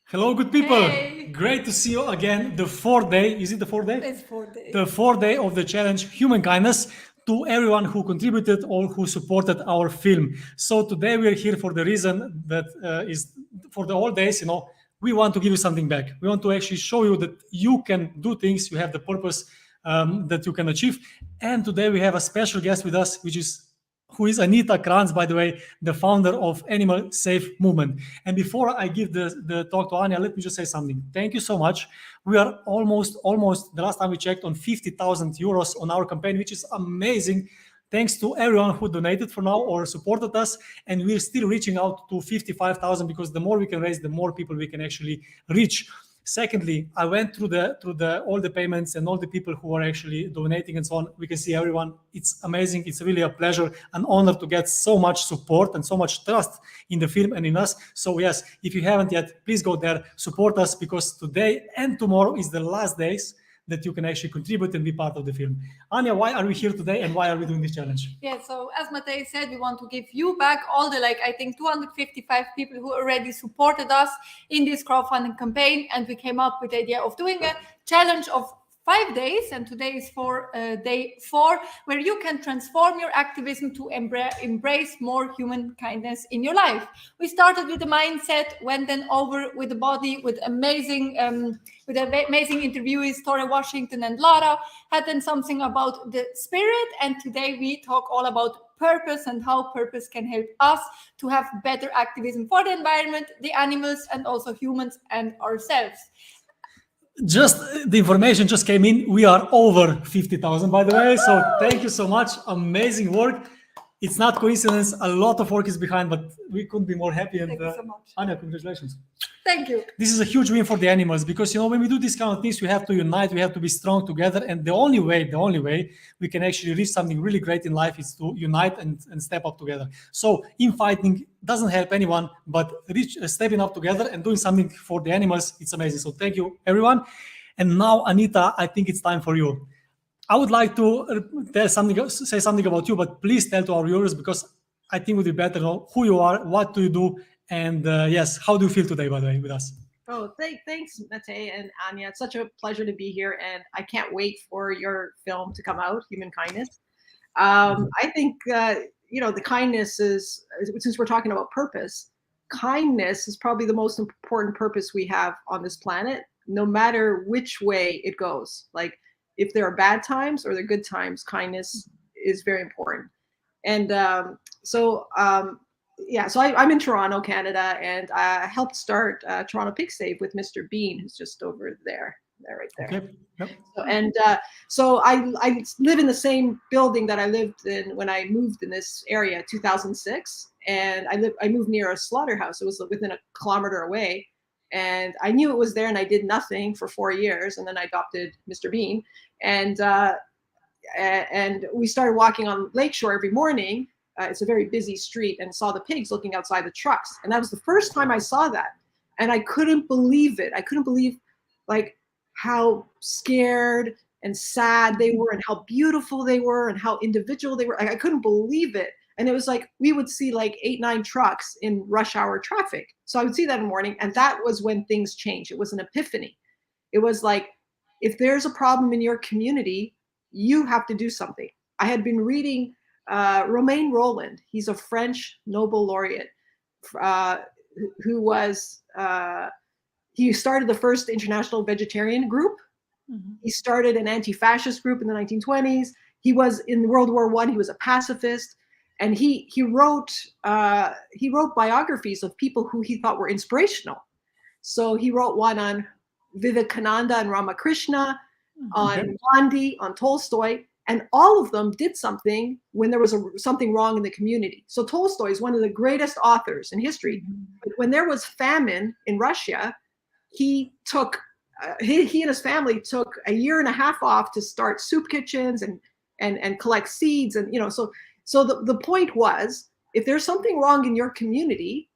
Hello, good people. Hey. Great to see you again. The fourth day, is it the fourth day? It's 4 days. The fourth day of the challenge, Humankindness, to everyone who contributed or who supported our film. So today we are here for the reason that is for the old days, we want to give you something back. We want to actually show you that you can do things, you have the purpose that you can achieve. And today we have a special guest with us, who is Anita Krajnc, by the way, the founder of Animal Safe Movement. And before I give the talk to Anya, let me just say something. Thank you so much. We are almost, the last time we checked, on 50,000 euros on our campaign, which is amazing. Thanks to everyone who donated for now or supported us. And we're still reaching out to 55,000 because the more we can raise, the more people we can actually reach. Secondly, I went through all the payments and all the people who are actually donating and so on. We can see everyone. It's amazing. It's really a pleasure, an honor to get so much support and so much trust in the film and in us. So yes, if you haven't yet, please go there, support us, because today and tomorrow is the last days that you can actually contribute and be part of the film. Anya, why are we here today and why are we doing this challenge? Yeah, so as Matej said, we want to give you back all the, I think 255 people who already supported us in this crowdfunding campaign. And we came up with the idea of doing a challenge of 5 days, and today is for day 4, where you can transform your activism to embrace more human kindness in your life. We started with the mindset, went then over with the body, with amazing interviewees, Tori Washington and Lara, had then something about the spirit, and today we talk all about purpose and how purpose can help us to have better activism for the environment, the animals, and also humans and ourselves. Just the information just came in. We are over 50,000, by the way. So thank you so much. Amazing work. It's not coincidence. A lot of work is behind, but we couldn't be more happy. And Thank you so much. Anya, congratulations. Thank you. This is a huge win for the animals because, when we do these kind of things, we have to unite, we have to be strong together. And the only way we can actually reach something really great in life is to unite and step up together. So infighting doesn't help anyone, but stepping up together and doing something for the animals, it's amazing. So thank you, everyone. And now, Anita, I think it's time for you. I would like to say something about you, but please tell to our viewers, because I think it would be better to know who you are, what do you do, and yes, how do you feel today, by the way, with us? Oh, thanks, Matej and Anya. It's such a pleasure to be here, and I can't wait for your film to come out, Humankindness. I think, the kindness is, since we're talking about purpose, kindness is probably the most important purpose we have on this planet, no matter which way it goes. Like, if there are bad times or there are good times, kindness is very important. And so I'm in Toronto, Canada, and I helped start Toronto Pig Safe with Mr. Bean, who's just over there right there. Okay. Yep. So I live in the same building that I lived in when I moved in this area, 2006, and I moved near a slaughterhouse. It was within a kilometer away, and I knew it was there, and I did nothing for 4 years, and then I adopted Mr. Bean, and we started walking on Lakeshore every morning. It's a very busy street, and saw the pigs looking outside the trucks. And that was the first time I saw that. And I couldn't believe it. I couldn't believe how scared and sad they were, and how beautiful they were, and how individual they were. I couldn't believe it. And it was like, we would see 8, 9 trucks in rush hour traffic. So I would see that in the morning. And that was when things changed. It was an epiphany. It was like, if there's a problem in your community, you have to do something. I had been reading Romain Rolland. He's a French Nobel laureate who was, he started the first international vegetarian group. Mm-hmm. He started an anti-fascist group in the 1920s. He was in World War I. He was a pacifist. And he wrote biographies of people who he thought were inspirational. So he wrote one on Vivekananda and Ramakrishna, on Gandhi, on Tolstoy, and all of them did something when there was something wrong in the community. So Tolstoy is one of the greatest authors in history. But when there was famine in Russia, he and his family took a year and a half off to start soup kitchens and collect seeds. And so the point was, if there's something wrong in your community,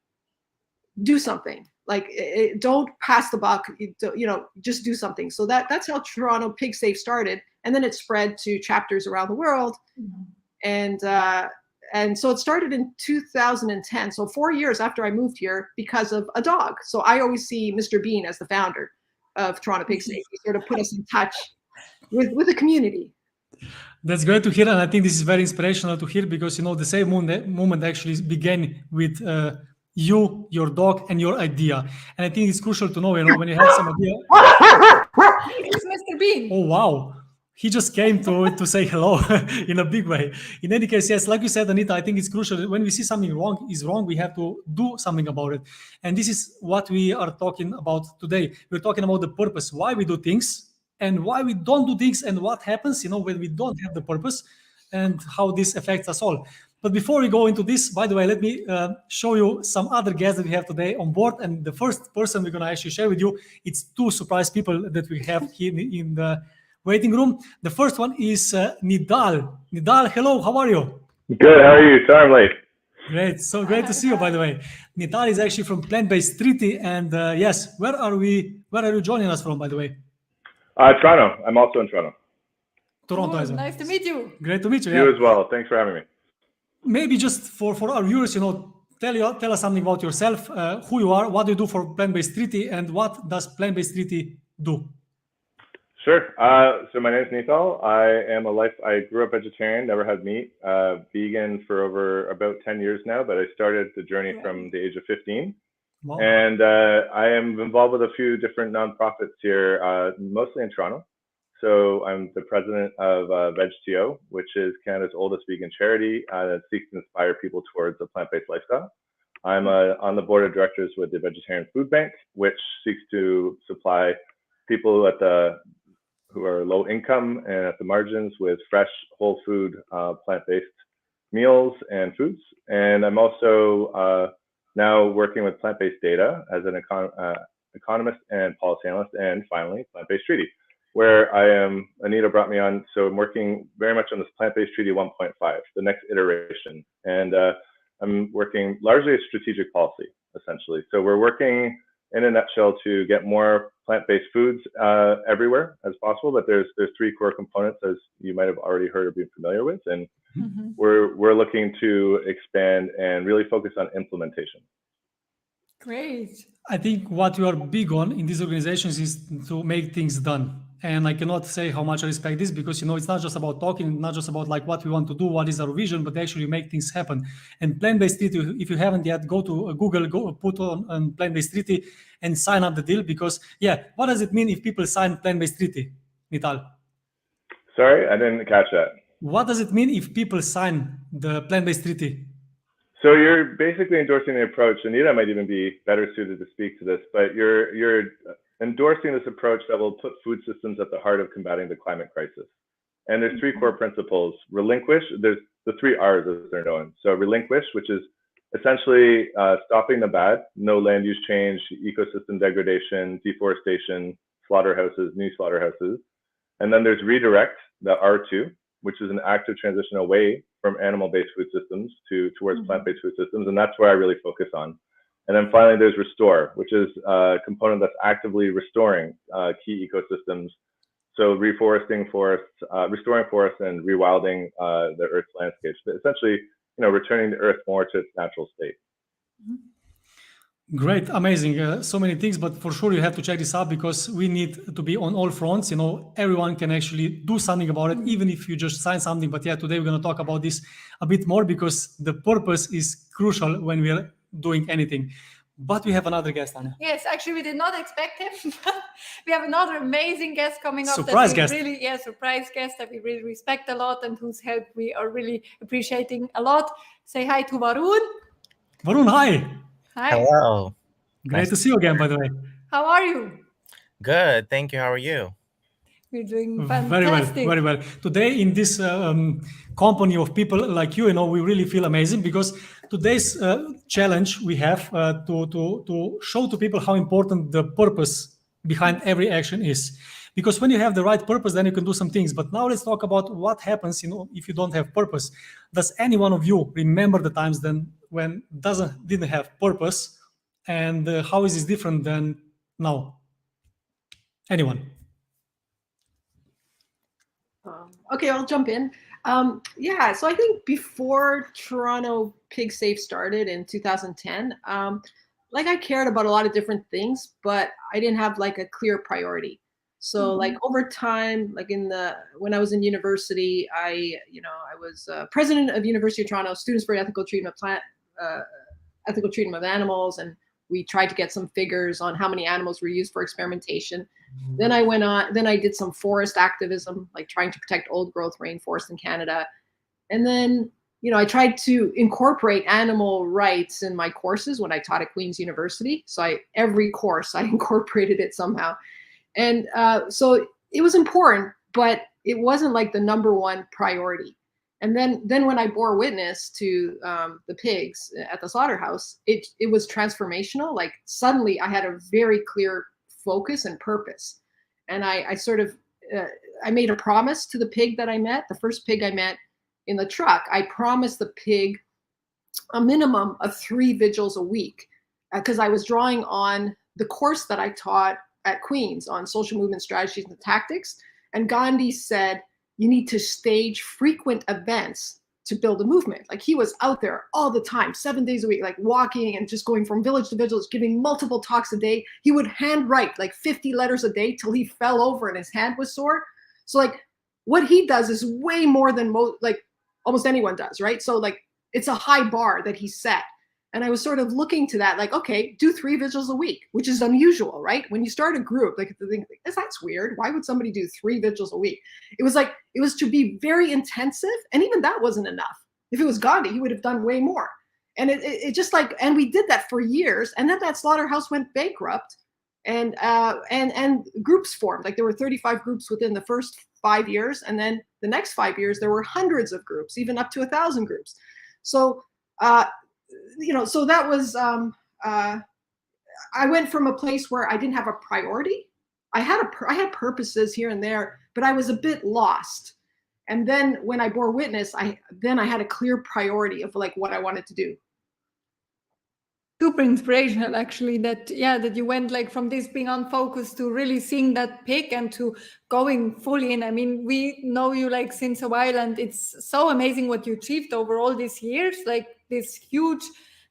do something. Don't pass the buck, just do something. So that's how Toronto Pig Safe started. And then it spread to chapters around the world. Mm-hmm. And so it started in 2010. So 4 years after I moved here because of a dog. So I always see Mr. Bean as the founder of Toronto Pig Safety. He sort of put us in touch with the community. That's great to hear, and I think this is very inspirational to hear because the same movement actually began with you, your dog, and your idea. And I think it's crucial to know, when you have some idea. It's Mr. Bean. Oh wow, he just came to say hello in a big way. In any case, yes, like you said, Anita, I think it's crucial that when we see something is wrong, we have to do something about it. And this is what we are talking about today. We're talking about the purpose, why we do things, and why we don't do things, and what happens, when we don't have the purpose, and how this affects us all. But before we go into this, by the way, let me show you some other guests that we have today on board. And the first person we're going to actually share with you, it's two surprise people that we have here in the waiting room. The first one is Nital. Nital, hello, how are you? Good, how are you? Sorry I'm late. Great, so great to see you, by the way. Nital is actually from Plant-Based Treaty, and yes, where are you joining us from, by the way? Toronto. I'm also in Toronto. Toronto as well. Nice to meet you. Great to meet you. You as well. Thanks for having me. Maybe just for our viewers, tell us something about yourself, who you are, what you do for Plant-Based Treaty, and what does Plant-Based Treaty do? Sure. So my name is Nital. I grew up vegetarian, never had meat, vegan for over about 10 years now, but I started the journey from the age of 15. Wow. And I am involved with a few different nonprofits here, mostly in Toronto. So I'm the president of VegTO, which is Canada's oldest vegan charity that seeks to inspire people towards a plant-based lifestyle. I'm on the board of directors with the Vegetarian Food Bank, which seeks to supply people who are low income and at the margins with fresh, whole food, plant-based meals and foods. And I'm also now working with plant-based data as an economist and policy analyst, and finally, plant-based treaty, where Anita brought me on. So I'm working very much on this plant-based treaty 1.5, the next iteration. And I'm working largely as strategic policy, essentially. So we're working in a nutshell to get more plant-based foods everywhere as possible, but there's three core components, as you might have already heard or been familiar with, and we're looking to expand and really focus on implementation. Great. I think what you are big on in these organizations is to make things done. And I cannot say how much I respect this because, it's not just about talking, not just about like what we want to do, what is our vision, but actually make things happen. And Plant-Based Treaty, if you haven't yet, go to Google, put on Plant-Based Treaty and sign up the deal because, what does it mean if people sign Plant-Based Treaty, Nital? Sorry, I didn't catch that. What does it mean if people sign the Plant-Based Treaty? So you're basically endorsing the approach. Anita might even be better suited to speak to this, but you're endorsing this approach that will put food systems at the heart of combating the climate crisis. And there's three core principles. Relinquish, there's the three R's as they're known. So relinquish, which is essentially stopping the bad, no land use change, ecosystem degradation, deforestation, slaughterhouses, new slaughterhouses. And then there's redirect, the R2, which is an active transition away from animal-based food systems towards plant-based food systems. And that's where I really focus on. And then finally, there's restore, which is a component that's actively restoring key ecosystems. So reforesting forests, restoring forests and rewilding the Earth's landscapes, but essentially, returning the Earth more to its natural state. Great, amazing. So many things, but for sure you have to check this out because we need to be on all fronts. Everyone can actually do something about it, even if you just sign something. But today we're going to talk about this a bit more because the purpose is crucial when we are doing anything. But we have another guest, Anna. Yes, actually, we did not expect him. We have another amazing guest coming up. Surprise guest. Surprise guest that we really respect a lot and whose help we are really appreciating a lot. Say hi to Varun. Varun, hi. Hi. Hello. Great to see you again, by the way. How are you? Good. Thank you. How are you? We're doing fantastic. Very well. Today, in this company of people like you, we really feel amazing because today's challenge we have to show to people how important the purpose behind every action is. Because when you have the right purpose, then you can do some things. But now let's talk about what happens, if you don't have purpose. Does any one of you remember the times then when didn't have purpose, and how is this different than now? Anyone? Okay, I'll jump in. Yeah, so I think before Toronto Pig Safe started in 2010, like I cared about a lot of different things, but I didn't have like a clear priority. So like over time, like when I was in university, I was president of University of Toronto Students for Ethical Treatment Ethical Treatment of Animals, and we tried to get some figures on how many animals were used for experimentation. Then I did some forest activism, like trying to protect old growth rainforest in Canada. And then, I tried to incorporate animal rights in my courses when I taught at Queen's University. So every course I incorporated it somehow. And so it was important, but it wasn't like the number one priority. And then when I bore witness to the pigs at the slaughterhouse, it was transformational. Like suddenly I had a very clear focus and purpose. And I sort of, I made a promise to the pig that I met, the first pig I met in the truck. I promised the pig a minimum of 3 vigils a week because I was drawing on the course that I taught at Queen's on social movement strategies and tactics. And Gandhi said, you need to stage frequent events to build a movement. Like he was out there all the time, 7 days a week, like walking and just going from village to village, giving multiple talks a day. He would handwrite like 50 letters a day till he fell over and his hand was sore. So like what he does is way more than like almost anyone does, right? So like it's a high bar that he set. And I was sort of looking to that, like, okay, do 3 vigils a week, which is unusual, right? When you start a group, like, that's weird. Why would somebody do 3 vigils a week? It was to be very intensive. And even that wasn't enough. If it was Gandhi, he would have done way more. And it just like, and we did that for years. And then that slaughterhouse went bankrupt and groups formed. Like there were 35 groups within the first 5 years. And then the next 5 years, there were hundreds of groups, even up to 1,000 groups. So, so that was, I went from a place where I didn't have a priority. I had purposes here and there, but I was a bit lost. And then when I bore witness, I had a clear priority of like what I wanted to do. Super inspirational, actually, that you went like from this being unfocused to really seeing that pig and to going fully in. I mean, we know you like since a while, and it's so amazing what you achieved over all these years, like this huge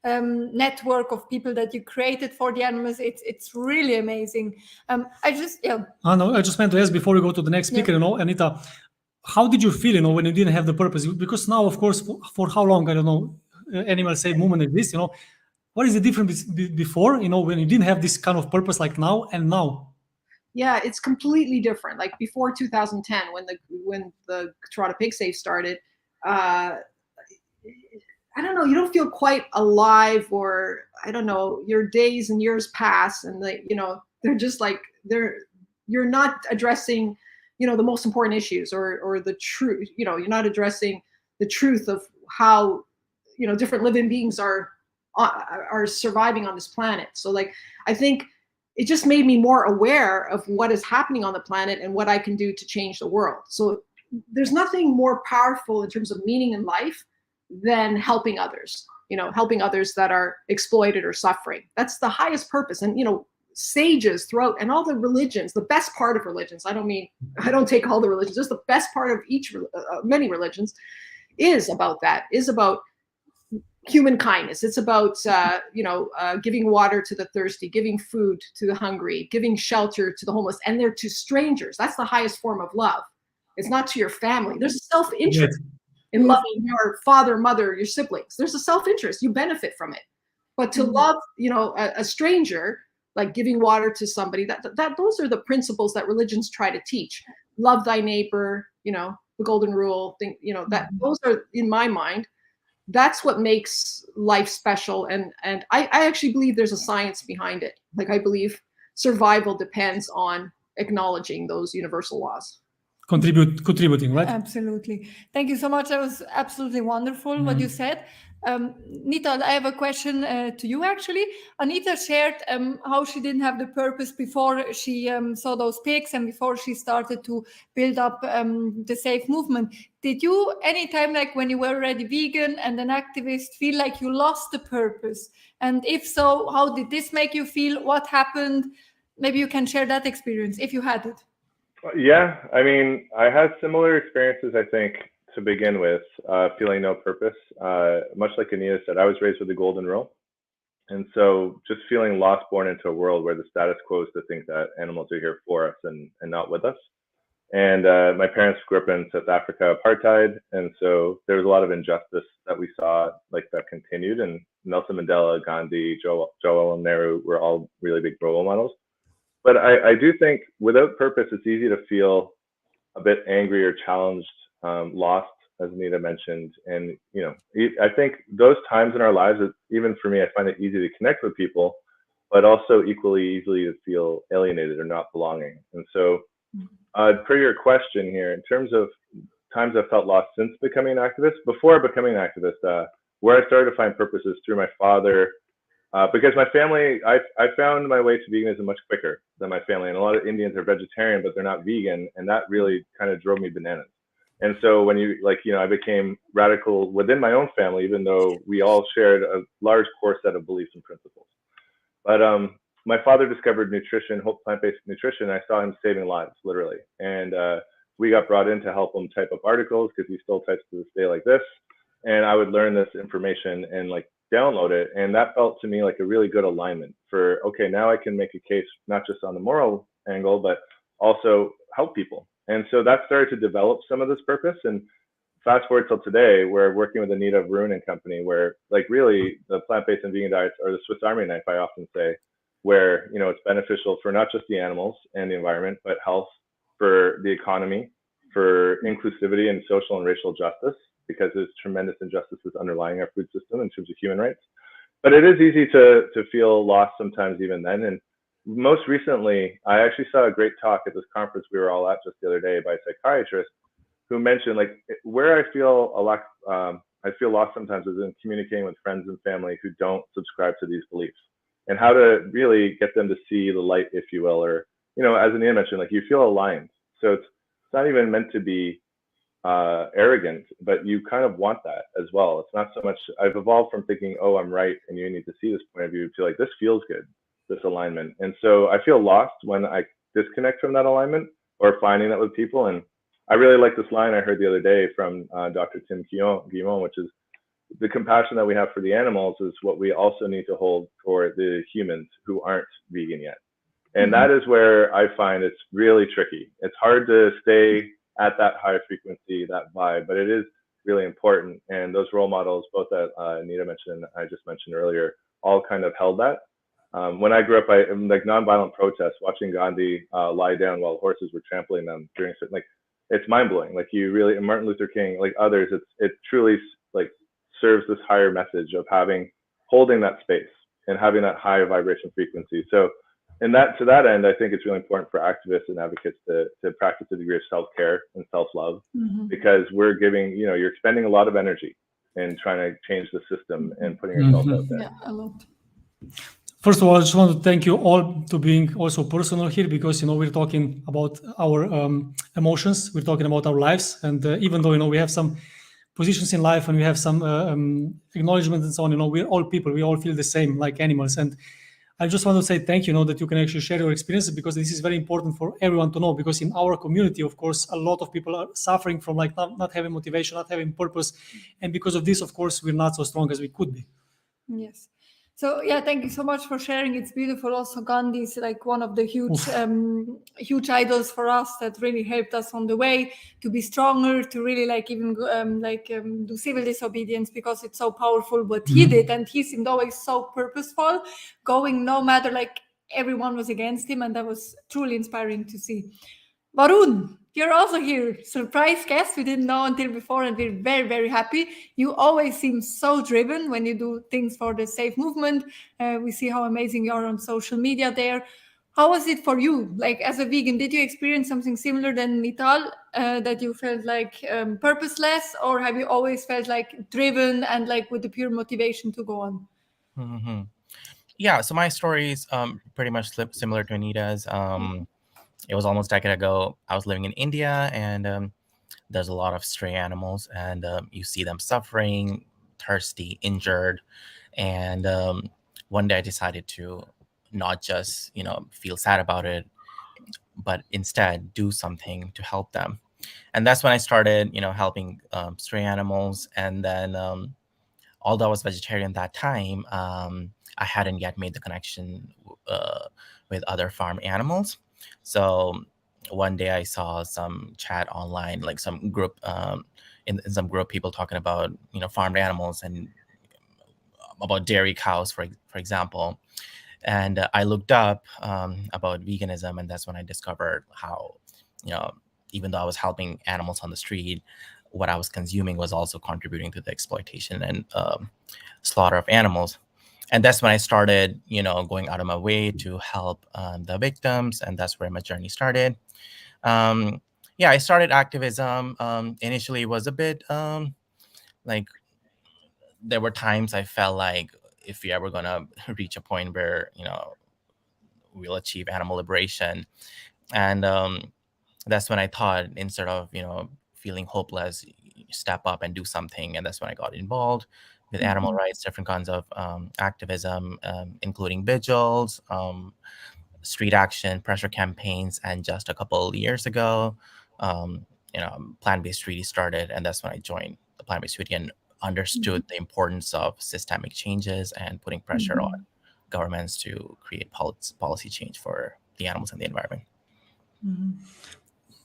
network of people that you created for the animals. It's really amazing. No, I just meant to ask before we go to the next speaker, Anita, how did you feel, when you didn't have the purpose? Because now, of course, for how long, I don't know, animal save movement exists, what is the difference before, when you didn't have this kind of purpose like now and now? Yeah, it's completely different. Like before 2010, when the Toronto Pig Safe started, I don't know, you don't feel quite alive, or I don't know, your days and years pass and they're just like, you're not addressing, the most important issues or the truth, you're not addressing the truth of how, different living beings are surviving on this planet. So like, I think it just made me more aware of what is happening on the planet and what I can do to change the world. So there's nothing more powerful in terms of meaning in life than helping others, helping others that are exploited or suffering. That's the highest purpose. And, sages throughout, and all the religions, the best part of religions, I don't take all the religions, just the best part of many religions is about that, is about human kindness. It's about, giving water to the thirsty, giving food to the hungry, giving shelter to the homeless, and they're to strangers. That's the highest form of love. It's not to your family. There's a self-interest in loving your father, mother, your siblings. There's a self-interest. You benefit from it. But to love, a stranger, like giving water to somebody, that those are the principles that religions try to teach. Love thy neighbor, the golden rule, that those are, in my mind, that's what makes life special. And I actually believe there's a science behind it. Like I believe survival depends on acknowledging those universal laws. Contributing, right? Absolutely. Thank you so much. That was absolutely wonderful what you said. Nital, I have a question to you actually. Anita shared how she didn't have the purpose before she saw those pigs and before she started to build up the safe movement. Did you anytime, like when you were already vegan and an activist, feel like you lost the purpose? And if so, how did this make you feel? What happened? Maybe you can share that experience if you had it. Yeah, I mean, I had similar experiences, I think, to begin with, feeling no purpose. Much like Anita said, I was raised with the golden rule. And so just feeling lost, born into a world where the status quo is to think that animals are here for us and not with us. And my parents grew up in South Africa, apartheid. And so there was a lot of injustice that we saw, like, that continued. And Nelson Mandela, Gandhi, Jawaharlal Nehru were all really big role models. But I do think without purpose, it's easy to feel a bit angry or challenged, lost, as Anita mentioned. And, you know, I think those times in our lives, even for me, I find it easy to connect with people, but also equally easily to feel alienated or not belonging. And so, per your question here, in terms of times I've felt lost since becoming an activist, before becoming an activist, where I started to find purpose is through my father, because my family, I found my way to veganism much quicker than my family. And a lot of Indians are vegetarian, but they're not vegan. And that really kind of drove me bananas. And so when I became radical within my own family, even though we all shared a large core set of beliefs and principles. But my father discovered nutrition, plant-based nutrition. And I saw him saving lives, literally. And we got brought in to help him type up articles, because he still types to this day like this. And I would learn this information and like download it. And that felt to me like a really good alignment for, okay, now I can make a case, not just on the moral angle, but also help people. And so that started to develop some of this purpose. And fast forward till today, we're working with Anita Krajnc company, where like really the plant-based and vegan diets are the Swiss Army knife, I often say, where, you know, it's beneficial for not just the animals and the environment, but health, for the economy, for inclusivity and social and racial justice, because there's tremendous injustices underlying our food system in terms of human rights. But it is easy to feel lost sometimes even then. And most recently, I actually saw a great talk at this conference we were all at just the other day by a psychiatrist who mentioned, like, where I feel I feel lost sometimes is in communicating with friends and family who don't subscribe to these beliefs, and how to really get them to see the light, if you will, or, you know, as Anita mentioned, like, you feel aligned. So it's not even meant to be arrogant, but you kind of want that as well. It's not so much, I've evolved from thinking, oh, I'm right and you need to see this point of view, to like, this feels good, this alignment. And so I feel lost when I disconnect from that alignment or finding that with people. And I really like this line I heard the other day from Dr. Tim Guillemot, which is, the compassion that we have for the animals is what we also need to hold for the humans who aren't vegan yet. And that is where I find it's really tricky. It's hard to stay at that high frequency, that vibe, but it is really important. And those role models, both that Anita mentioned, I just mentioned earlier, all kind of held that. When I grew up, like nonviolent protests, watching Gandhi lie down while horses were trampling them during certain, like, it's mind blowing. Like, you really, and Martin Luther King, like others, it truly like serves this higher message of holding that space and having that high vibration frequency. So, to that end, I think it's really important for activists and advocates to practice a degree of self-care and self-love, because we're giving, you know, you're expending a lot of energy in trying to change the system and putting yourself out there. Yeah, a lot. First of all, I just want to thank you all to being also personal here, because, you know, we're talking about our emotions, we're talking about our lives, and even though, you know, we have some positions in life and we have some acknowledgement and so on, you know, we're all people, we all feel the same, like animals. And I just want to say thank you, that you can actually share your experiences, because this is very important for everyone to know, because in our community, of course, a lot of people are suffering from like not having motivation, not having purpose. And because of this, of course, we're not so strong as we could be. Yes. So yeah, thank you so much for sharing. It's beautiful. Also, Gandhi is like one of the huge idols for us that really helped us on the way to be stronger, to really like even do civil disobedience, because it's so powerful what he did, and he seemed always so purposeful, going no matter, like, everyone was against him, and that was truly inspiring to see. Varun, you're also here, surprise guest. We didn't know until before, and we're very, very happy. You always seem so driven when you do things for the safe movement. We see how amazing you are on social media there. How was it for you? Like, as a vegan, did you experience something similar than Nital, that you felt like purposeless, or have you always felt like driven and like with the pure motivation to go on? Yeah, so my story is pretty much similar to Anita's. It was almost a decade ago. I was living in India, and there's a lot of stray animals, and you see them suffering, thirsty, injured. And one day I decided to not just, feel sad about it, but instead do something to help them. And that's when I started, helping stray animals. And then, although I was vegetarian that time, I hadn't yet made the connection with other farm animals. So one day I saw some chat online, like some group, in some group, people talking about, farmed animals and about dairy cows, for example. And I looked up about veganism, and that's when I discovered how, even though I was helping animals on the street, what I was consuming was also contributing to the exploitation and slaughter of animals. And that's when I started, going out of my way to help the victims, and that's where my journey started. I started activism. Initially, it was a bit like, there were times I felt like if we ever gonna reach a point where we'll achieve animal liberation, and that's when I thought, instead of feeling hopeless, step up and do something. And that's when I got involved with animal rights, different kinds of activism, including vigils, street action, pressure campaigns, and just a couple of years ago, plant-based treaty started, and that's when I joined the plant-based treaty and understood the importance of systemic changes and putting pressure on governments to create policy change for the animals and the environment.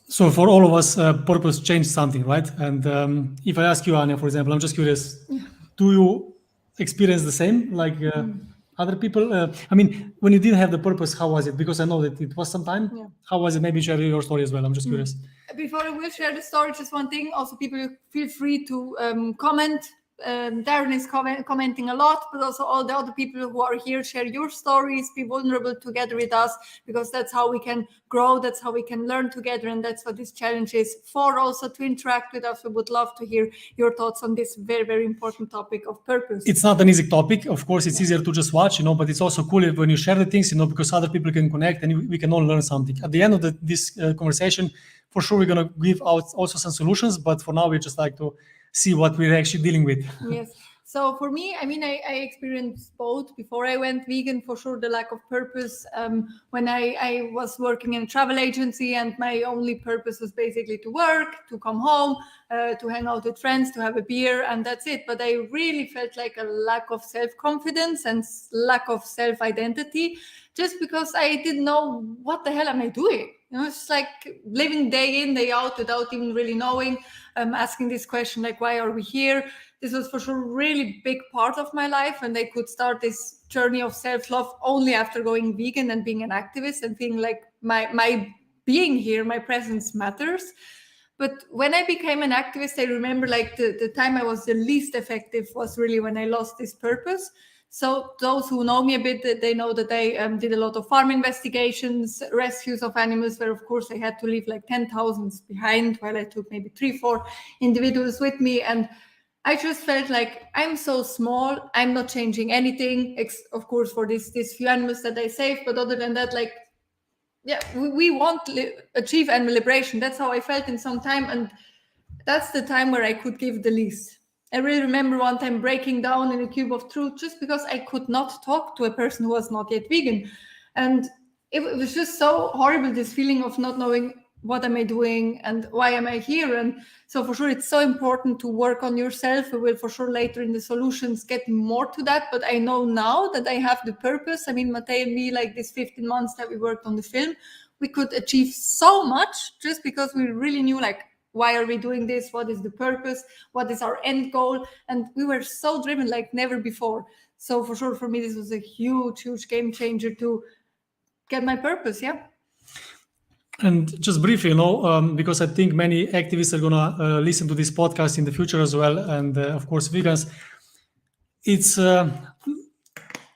So for all of us, purpose changed something, right? And if I ask you, Anya, for example, I'm just curious, do you experience the same like other people? I mean, when you didn't have the purpose, how was it? Because I know that it was some time. Yeah. How was it? Maybe share your story as well. I'm just curious. Before I will share the story, just one thing. Also, people feel free to comment. Darren is commenting a lot, but also all the other people who are here, share your stories, be vulnerable together with us, because that's how we can grow, that's how we can learn together, and that's what this challenge is for, also to interact with us. We would love to hear your thoughts on this very, very important topic of purpose. It's not an easy topic. Of course, it's easier to just watch, but it's also cool when you share the things, because other people can connect and we can all learn something. At the end of this conversation, for sure, we're going to give out also some solutions, but for now, we just like to see what we're actually dealing with. Yes. So for me, I mean, I experienced both. Before I went vegan, for sure, the lack of purpose. When I was working in a travel agency, and my only purpose was basically to work, to come home, to hang out with friends, to have a beer, and that's it. But I really felt like a lack of self-confidence and lack of self-identity, just because I didn't know what the hell am I doing. It's like living day in, day out without even really knowing, asking this question, like, why are we here? This was for sure a really big part of my life, and I could start this journey of self-love only after going vegan and being an activist and feeling like my being here, my presence matters. But when I became an activist, I remember like the time I was the least effective was really when I lost this purpose. So those who know me a bit, they know that I did a lot of farm investigations, rescues of animals, where of course I had to leave like 10,000 behind, while I took maybe 3-4 individuals with me. And I just felt like I'm so small, I'm not changing anything, of course, for these few animals that I saved. But other than that, like, yeah, we want to achieve animal liberation. That's how I felt in some time. And that's the time where I could give the least. I really remember one time breaking down in a cube of truth just because I could not talk to a person who was not yet vegan. And it was just so horrible, this feeling of not knowing what am I doing and why am I here. And so for sure, it's so important to work on yourself. We will for sure later in the solutions get more to that. But I know now that I have the purpose. I mean, Matej and me, like these 15 months that we worked on the film, we could achieve so much just because we really knew, like, why are we doing this? What is the purpose? What is our end goal? And we were so driven like never before. So for sure, for me, this was a huge, huge game changer to get my purpose. Yeah. And just briefly, because I think many activists are going to listen to this podcast in the future as well. And of course, vegans. It's,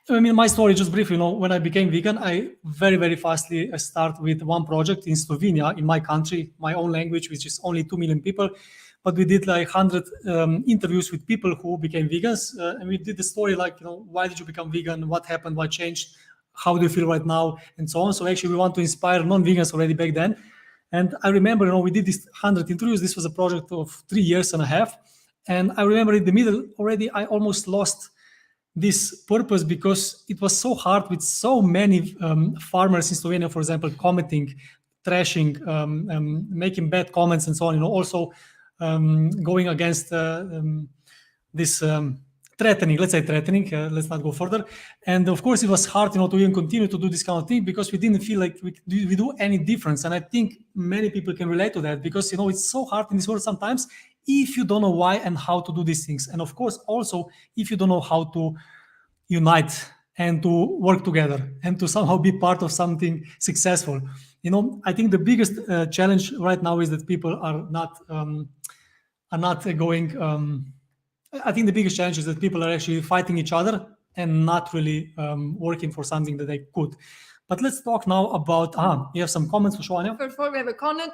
my story, just briefly, when I became vegan, I very, very fastly start with one project in Slovenia, in my country, my own language, which is only 2 million people. But we did like 100 interviews with people who became vegans. And we did the story like, why did you become vegan? What happened? What changed? How do you feel right now? And so on. So actually, we want to inspire non-vegans already back then. And I remember, we did this 100 interviews. This was a project of 3.5 years. And I remember in the middle already, I almost lost this purpose because it was so hard with so many farmers in Slovenia, for example, commenting trashing, making bad comments and so on, also going against this threatening, let's say threatening, let's not go further. And of course, it was hard, to even continue to do this kind of thing because we didn't feel like we do any difference. And I think many people can relate to that because, it's so hard in this world sometimes if you don't know why and how to do these things. And of course, also, if you don't know how to unite and to work together and to somehow be part of something successful. I think the biggest challenge right now is that people are not going. I think the biggest challenge is that people are actually fighting each other and not really working for something that they could. But let's talk now about, you have some comments for Anya? First of all, we have a comment,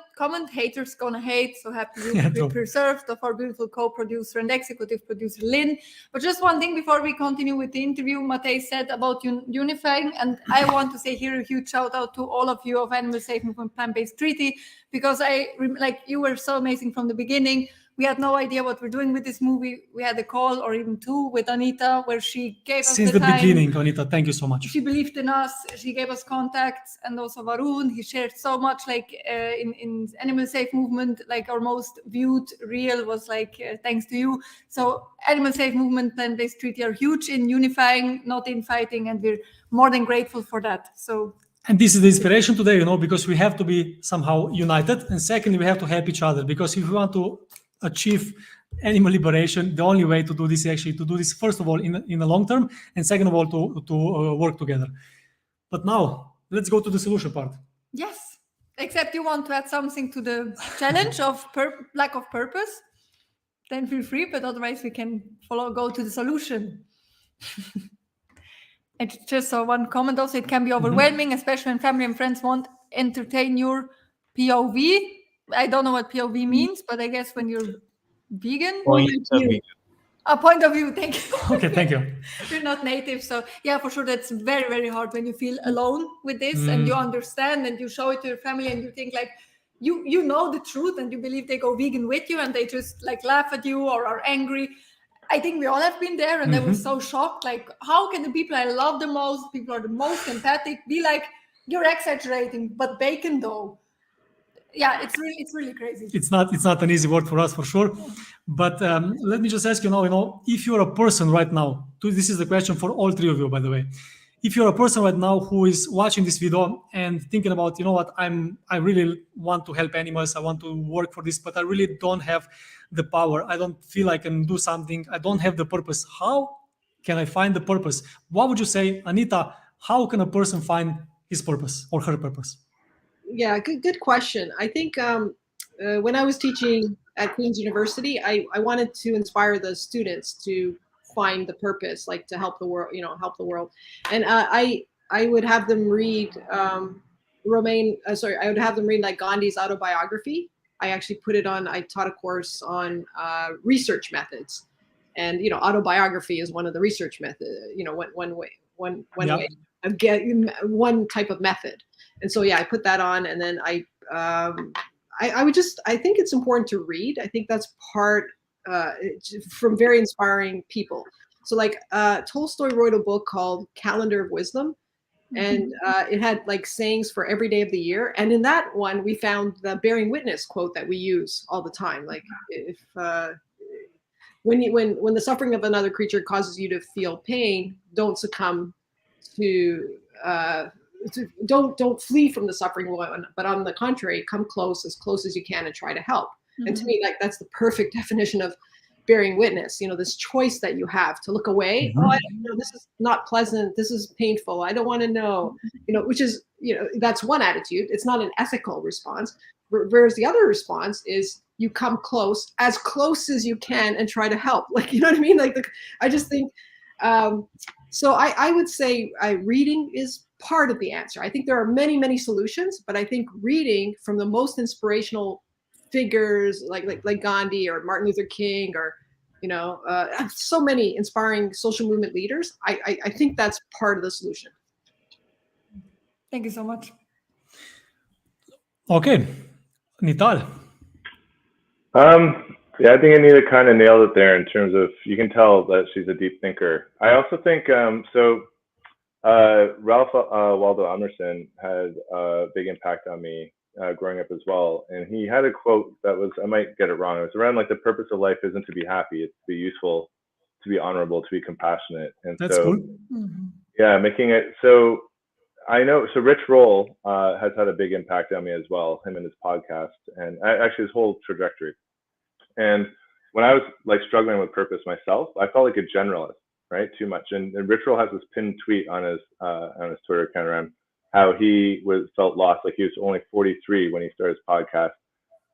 haters gonna hate, so happy to Yeah, be true. preserved of our beautiful co-producer and executive producer, Lynn. But just one thing before we continue with the interview, Matej said about unifying, and I want to say here a huge shout out to all of you of Animal Safe Movement Plant-Based Treaty, because you were so amazing from the beginning. We had no idea what we're doing with this movie. We had a call or even two with Anita where she gave us Since the time. beginning, Anita, thank you so much. She believed in us. She gave us contacts, and also Varun. He shared so much, in Animal Safe Movement, our most viewed reel was thanks to you. So Animal Safe Movement, Plant-Based Treaty are huge in unifying, not in fighting, and we're more than grateful for that. And this is the inspiration today, because we have to be somehow united, and secondly, we have to help each other, because if we want to achieve animal liberation, the only way to do this is actually to do this first of all in the long term, and second of all to work together. But now let's go to the solution part. Yes, except you want to add something to the challenge of lack of purpose, then feel free, but otherwise we can go to the solution. And just one comment also, it can be overwhelming, especially when family and friends won't entertain your POV. I don't know what POV means, but I guess when you're vegan. A point of view, thank you. Okay, thank you. You're not native, so yeah, for sure, that's very, very hard when you feel alone with this and you understand and you show it to your family and you think you know the truth and you believe they go vegan with you and they just laugh at you or are angry. I think we all have been there, and I was so shocked. How can the people I love the most, people are the most empathic, be you're exaggerating, but bacon though? Yeah, it's really crazy. It's not an easy word for us, for sure. But let me just ask you now, if you're a person right now, this is the question for all three of you, by the way. If you're a person right now who is watching this video and thinking about, what, I really want to help animals, I want to work for this, but I really don't have the power. I don't feel I can do something. I don't have the purpose. How can I find the purpose? What would you say, Anita? How can a person find his purpose or her purpose? Yeah, good question. I think when I was teaching at Queen's University, I wanted to inspire the students to find the purpose, to help the world, help the world. And I would have them read I would have them read Gandhi's autobiography. I actually put it on, I taught a course on research methods, and autobiography is one of the research methods, one way of getting one type of method. And so I put that on, and then I think it's important to read. I think that's part from very inspiring people. So Tolstoy wrote a book called Calendar of Wisdom, and it had sayings for every day of the year. And in that one, we found the bearing witness quote that we use all the time. If when the suffering of another creature causes you to feel pain, don't succumb to don't flee from the suffering one, but on the contrary, come close as you can and try to help. And to me, that's the perfect definition of bearing witness. This choice that you have to look away. Oh, I don't know, this is not pleasant. This is painful. I don't want to know. Which is that's one attitude. It's not an ethical response. Whereas the other response is you come close as you can and try to help. You know what I mean? I just think. So I would say reading is part of the answer. I think there are many, many solutions, but I think reading from the most inspirational figures like Gandhi or Martin Luther King or so many inspiring social movement leaders, I think that's part of the solution. Thank you so much. Okay, Nital. Yeah, I think Anita kind of nailed it there in terms of, you can tell that she's a deep thinker. I also think, Ralph Waldo Emerson had a big impact on me growing up as well. And he had a quote that was, I might get it wrong. It was around like the purpose of life isn't to be happy, it's to be useful, to be honorable, to be compassionate. And That's so, cool. yeah, making it so. I know. So Rich Roll has had a big impact on me as well, him and his podcast, and actually his whole trajectory. And when I was like struggling with purpose myself, I felt like a generalist, right? Too much. And Rich Roll has this pinned tweet on his Twitter account around how he felt lost, like he was only 43 when he started his podcast,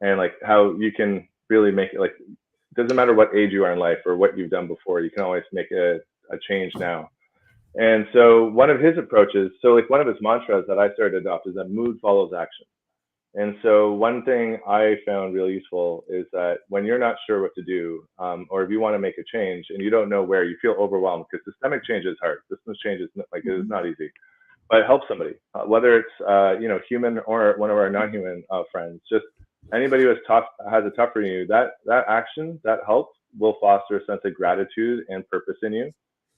and like how you can really make it, like, it doesn't matter what age you are in life or what you've done before, you can always make a change now. And so one of his approaches, so like one of his mantras that I started to adopt is that mood follows action. And so one thing I found really useful is that when you're not sure what to do, or if you want to make a change and you don't know where, you feel overwhelmed, because systemic change is hard. Systems change is like, it is not easy, but help somebody, whether it's human or one of our non-human friends. Just anybody who has it tougher than you, that action, that help will foster a sense of gratitude and purpose in you,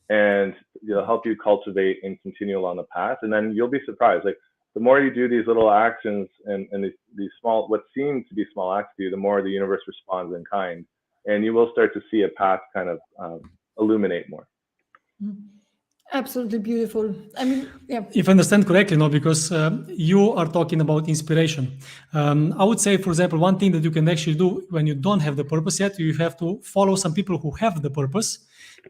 and it'll help you cultivate and continue along the path. And then you'll be surprised, like the more you do these little actions and these small, what seem to be small acts to you, the more the universe responds in kind, and you will start to see a path kind of illuminate more. Absolutely beautiful. I mean, yeah. If I understand correctly, no, because you are talking about inspiration. I would say, for example, one thing that you can actually do when you don't have the purpose yet, you have to follow some people who have the purpose,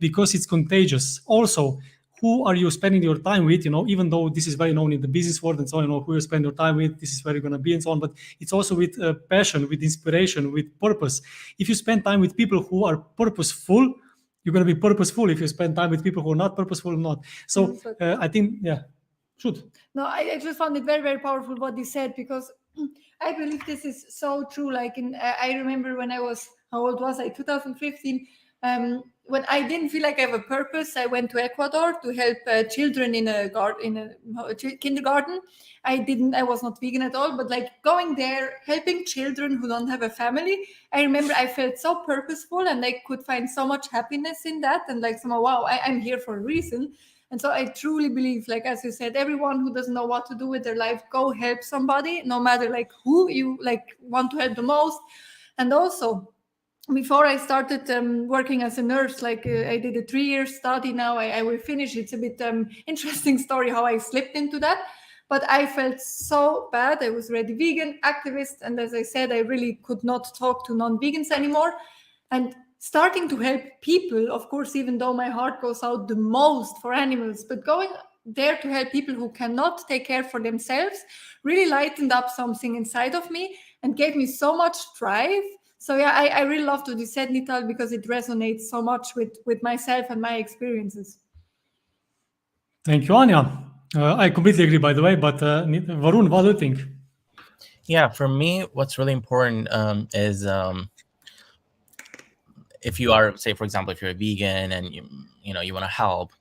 because it's contagious. Also, who are you spending your time with? Even though this is very known in the business world and so on, who you spend your time with, this is where you're going to be and so on. But it's also with passion, with inspiration, with purpose. If you spend time with people who are purposeful, you're going to be purposeful. If you spend time with people who are not purposeful, not. So I think, should. No, I just found it very, very powerful what you said, because I believe this is so true. Like I remember when I was, how old was I? 2015. When I didn't feel like I have a purpose, I went to Ecuador to help children in a kindergarten. I was not vegan at all, but like going there, helping children who don't have a family, I remember I felt so purposeful, and I could find so much happiness in that, and like somehow, wow, I'm here for a reason. And so I truly believe, like, as you said, everyone who doesn't know what to do with their life, go help somebody, no matter like who you like want to help the most. And also, before I started working as a nurse, like I did a 3-year study now, I will finish. It's a bit interesting story how I slipped into that. But I felt so bad. I was already vegan, activist. And as I said, I really could not talk to non-vegans anymore. And starting to help people, of course, even though my heart goes out the most for animals, but going there to help people who cannot take care for themselves really lightened up something inside of me and gave me so much drive. So yeah, I really love what you said, Nital, because it resonates so much with myself and my experiences. Thank you, Anya. I completely agree, by the way, but Varun, what do you think? Yeah, for me, what's really important is if you are, say, for example, if you're a vegan and you want to help,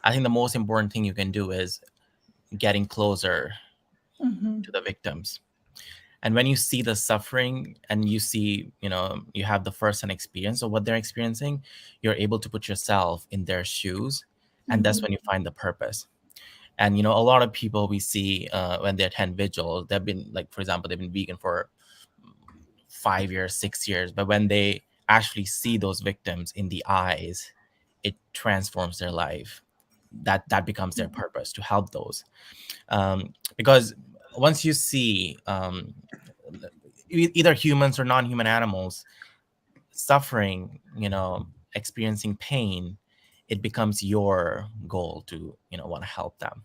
I think the most important thing you can do is getting closer to the victims. And when you see the suffering and you see, you have the first-hand experience of what they're experiencing, you're able to put yourself in their shoes. And that's when you find the purpose. And, a lot of people we see when they attend vigils, they've been, like, for example, they've been vegan for 5 years, 6 years. But when they actually see those victims in the eyes, it transforms their life. That becomes their purpose, to help those. Because once you see either humans or non-human animals suffering, experiencing pain, it becomes your goal to, want to help them.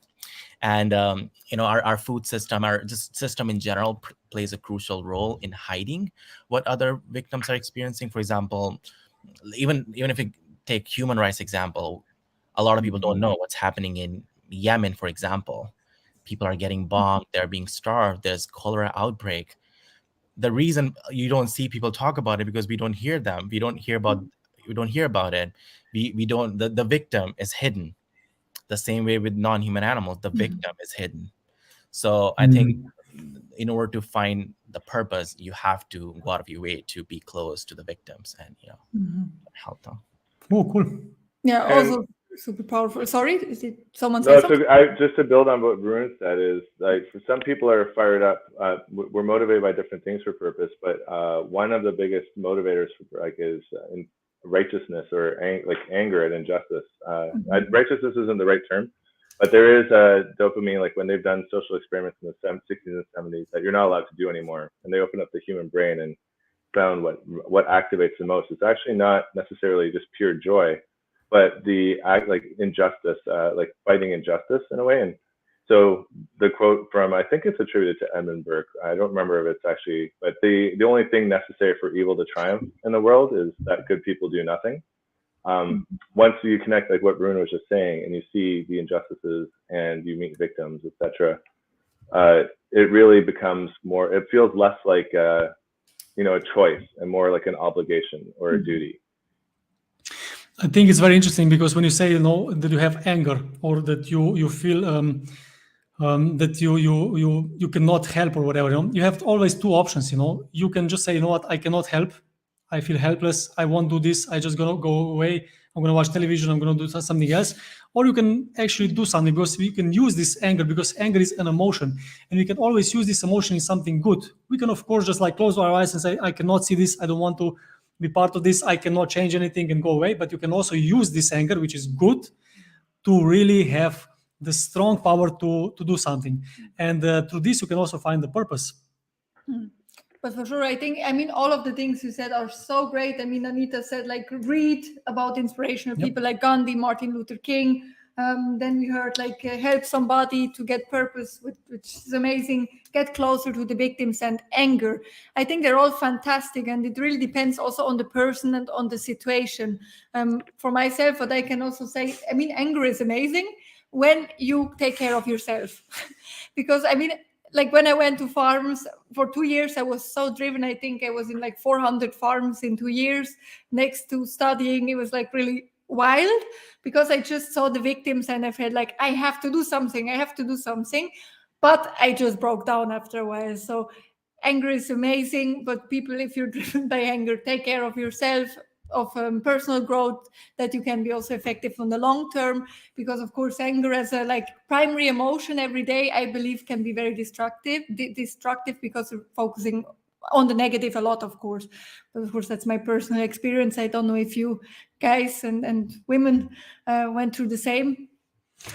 And, our food system, our just system in general plays a crucial role in hiding what other victims are experiencing. For example, even if you take human rights example, a lot of people don't know what's happening in Yemen, for example. People are getting bombed, they're being starved, there's cholera outbreak. The reason you don't see people talk about it because we don't hear them. We don't hear about it. We don't, the victim is hidden. The same way with non-human animals, the victim is hidden. So I think in order to find the purpose, you have to go out of your way to be close to the victims and help them. Oh, cool. Yeah, also super powerful. Sorry, is it someone No, said something? so just to build on what Varun said is like, for some people are fired up. We're motivated by different things for purpose, but one of the biggest motivators for like is in righteousness or anger at injustice. Righteousness isn't the right term, but there is a dopamine, like when they've done social experiments in the 60s and 70s that you're not allowed to do anymore, and they open up the human brain and found what activates the most. It's actually not necessarily just pure joy, but the act like injustice, like fighting injustice in a way. And so the quote from, I think it's attributed to Edmund Burke. I don't remember if it's actually, but the only thing necessary for evil to triumph in the world is that good people do nothing. Once you connect, like what Bruno was just saying, and you see the injustices and you meet victims, etc., it really becomes more, it feels less like a choice and more like an obligation or a duty. I think it's very interesting because when you say, that you have anger or that you feel that you cannot help or whatever, you have always two options. You can just say, you know what, I cannot help. I feel helpless. I won't do this. I just gonna go away. I'm gonna watch television. I'm gonna do something else. Or you can actually do something, because we can use this anger, because anger is an emotion, and we can always use this emotion in something good. We can, of course, just like close our eyes and say, I cannot see this. I don't want to be part of this. I cannot change anything, and go away. But you can also use this anger, which is good, to really have the strong power to do something. And through this, you can also find the purpose. But for sure, I mean, all of the things you said are so great. I mean, Anita said, like, read about inspirational people like Gandhi, Martin Luther King. Then we heard, like, help somebody to get purpose, which is amazing. Get closer to the victims, and anger. I think they're all fantastic, and it really depends also on the person and on the situation. For myself, what I can also say, I mean, anger is amazing when you take care of yourself. Because, I mean, like when I went to farms for 2 years, I was so driven. I think I was in like 400 farms in 2 years. Next to studying, it was like really wild, because I just saw the victims and I felt like I have to do something. But I just broke down after a while. So anger is amazing, but people, if you're driven by anger, take care of yourself, of personal growth, that you can be also effective on the long term. Because of course, anger as a like primary emotion every day, I believe, can be very destructive because of focusing on the negative a lot, of course. But of course, that's my personal experience. I don't know if you guys and women went through the same.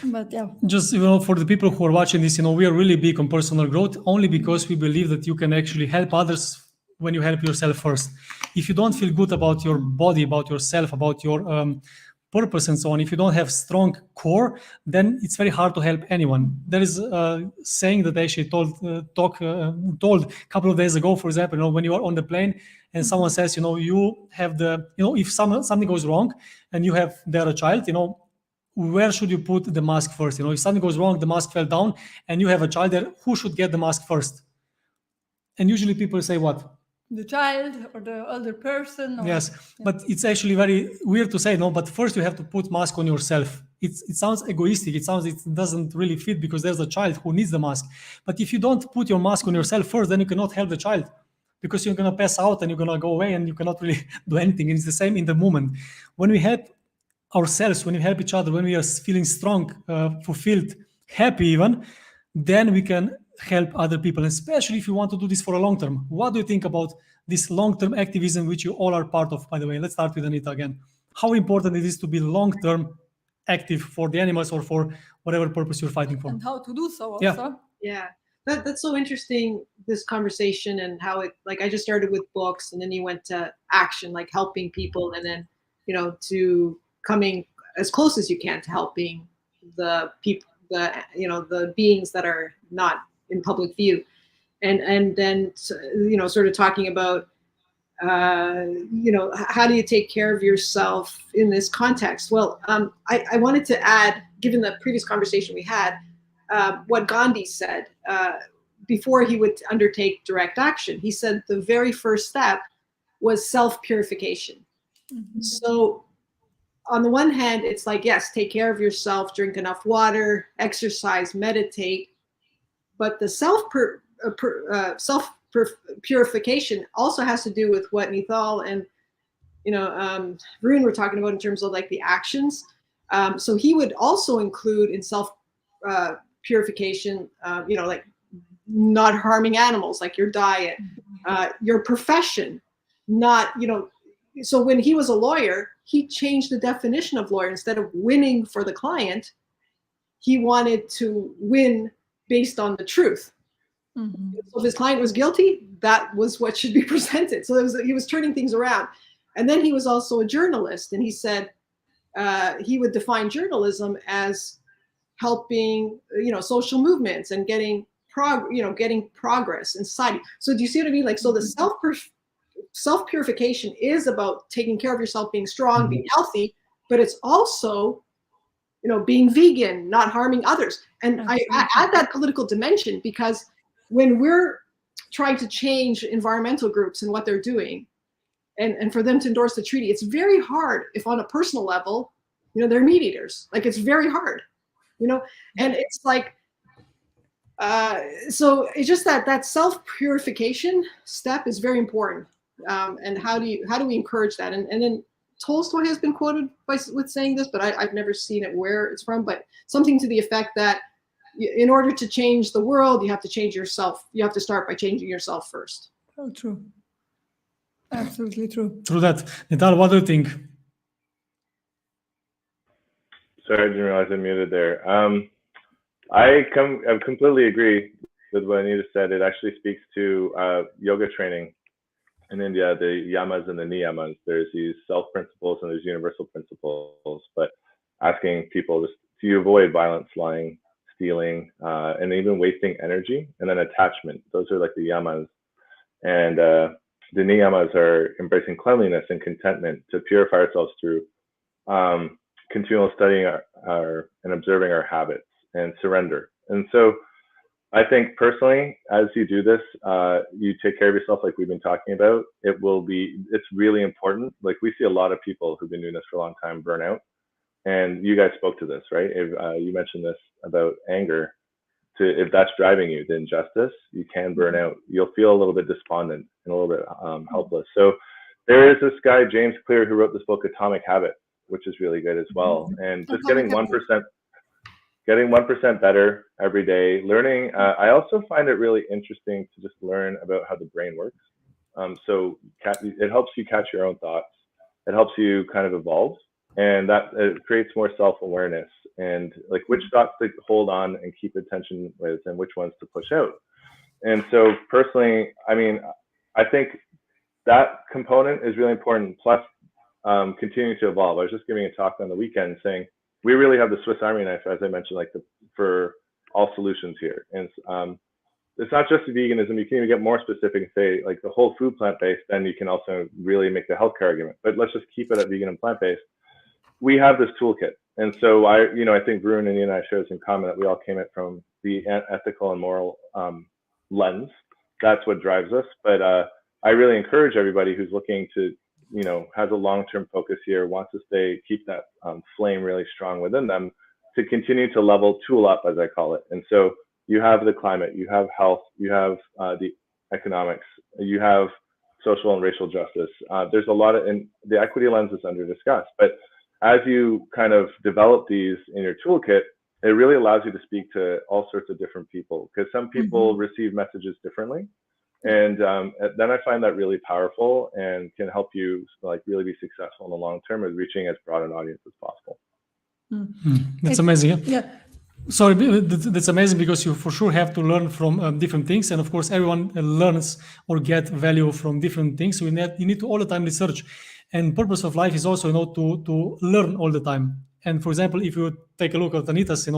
But yeah, just for the people who are watching this, we are really big on personal growth, only because we believe that you can actually help others when you help yourself first. If you don't feel good about your body, about yourself, about your purpose and so on, if you don't have strong core, then it's very hard to help anyone. There is a saying that I actually told a couple of days ago, for example, when you are on the plane and someone says, you have if something goes wrong and you have there a child, where should you put the mask first? If something goes wrong, the mask fell down and you have a child there, who should get the mask first? And usually people say what? The child or the older person. Yes, but it's actually very weird to say, but first you have to put mask on yourself. It sounds egoistic. It doesn't really fit, because there's a child who needs the mask. But if you don't put your mask on yourself first, then you cannot help the child, because you're going to pass out and you're going to go away and you cannot really do anything. And it's the same in the moment. When we help ourselves, when we help each other, when we are feeling strong, fulfilled, happy even, then we can help other people, especially if you want to do this for a long term. What do you think about this long-term activism, which you all are part of, by the way? Let's start with Anita again. How important it is to be long-term active for the animals or for whatever purpose you're fighting for? And how to do so also. Yeah. That's so interesting, this conversation, and how it, like, I just started with books, and then you went to action, like helping people, and then, to coming as close as you can to helping the people, the beings that are not in public view, and then sort of talking about how do you take care of yourself in this context. Well, I wanted to add, given the previous conversation we had, what Gandhi said before he would undertake direct action. He said the very first step was self-purification. Mm-hmm. So on the one hand, it's like, yes, take care of yourself, drink enough water, exercise, meditate. But the self-purification also has to do with what Nital and Varun were talking about in terms of like the actions. So he would also include in self purification, like not harming animals, like your diet, your profession, not, so when he was a lawyer, he changed the definition of lawyer. Instead of winning for the client, he wanted to win based on the truth. Mhm. So if his client was guilty, that was what should be presented. So he was turning things around. And then he was also a journalist, and he said he would define journalism as helping, social movements and getting progress in society. So do you see what I mean? Like, so the self-purification is about taking care of yourself, being strong, being healthy, but it's also, being vegan, not harming others. And I add that political dimension because when we're trying to change environmental groups and what they're doing, and for them to endorse the treaty, it's very hard if on a personal level, they're meat eaters. Like, it's very hard, and it's like, so it's just that self-purification step is very important. And how do we encourage that? And then Tolstoy has been quoted with saying this, but I've never seen it where it's from, but something to the effect that in order to change the world, you have to change yourself. You have to start by changing yourself first. Oh, true. Absolutely true. True that. Nital, what do you think? Sorry, I didn't realize I muted there. I completely agree with what Anita said. It actually speaks to yoga training in India, the yamas and the niyamas. There's these self-principles and there's universal principles, but asking people just to avoid violence, lying, stealing, and even wasting energy, and then attachment. Those are like the yamas. And the niyamas are embracing cleanliness and contentment to purify ourselves through continual studying and observing our habits and surrender. And so I think personally, as you do this, you take care of yourself like we've been talking about. It's really important. Like, we see a lot of people who've been doing this for a long time burn out. And you guys spoke to this, right? You mentioned this about anger. If that's driving you, the injustice, you can burn out. You'll feel a little bit despondent and a little bit helpless. So there is this guy, James Clear, who wrote this book, Atomic Habits, which is really good as well. And just getting 1% better every day, learning. I also find it really interesting to just learn about how the brain works. So it helps you catch your own thoughts. It helps you kind of evolve. And that it creates more self-awareness and like which thoughts to hold on and keep attention with and which ones to push out. And so personally, I mean, I think that component is really important. Plus continuing to evolve. I was just giving a talk on the weekend saying, we really have the Swiss Army knife, as I mentioned, for all solutions here. And it's not just veganism. You can even get more specific and say like the whole food plant-based, then you can also really make the healthcare argument. But let's just keep it at vegan and plant-based. We have this toolkit. And so I think Varun and you and I shared this in common that we all came at from the ethical and moral lens. That's what drives us. But I really encourage everybody who's looking to, has a long-term focus here, wants to keep that flame really strong within them, to continue to tool up, as I call it. And so you have the climate, you have health, you have the economics, you have social and racial justice. There's a lot and the equity lens is under discussed. But as you kind of develop these in your toolkit, it really allows you to speak to all sorts of different people, because some people receive messages differently. And then I find that really powerful and can help you like really be successful in the long term with reaching as broad an audience as possible. That's amazing. Yeah. Sorry, that's amazing, because you for sure have to learn from different things. And of course, everyone learns or get value from different things. So you need to all the time research. And purpose of life is also, to learn all the time. And for example, if you take a look at Anita's,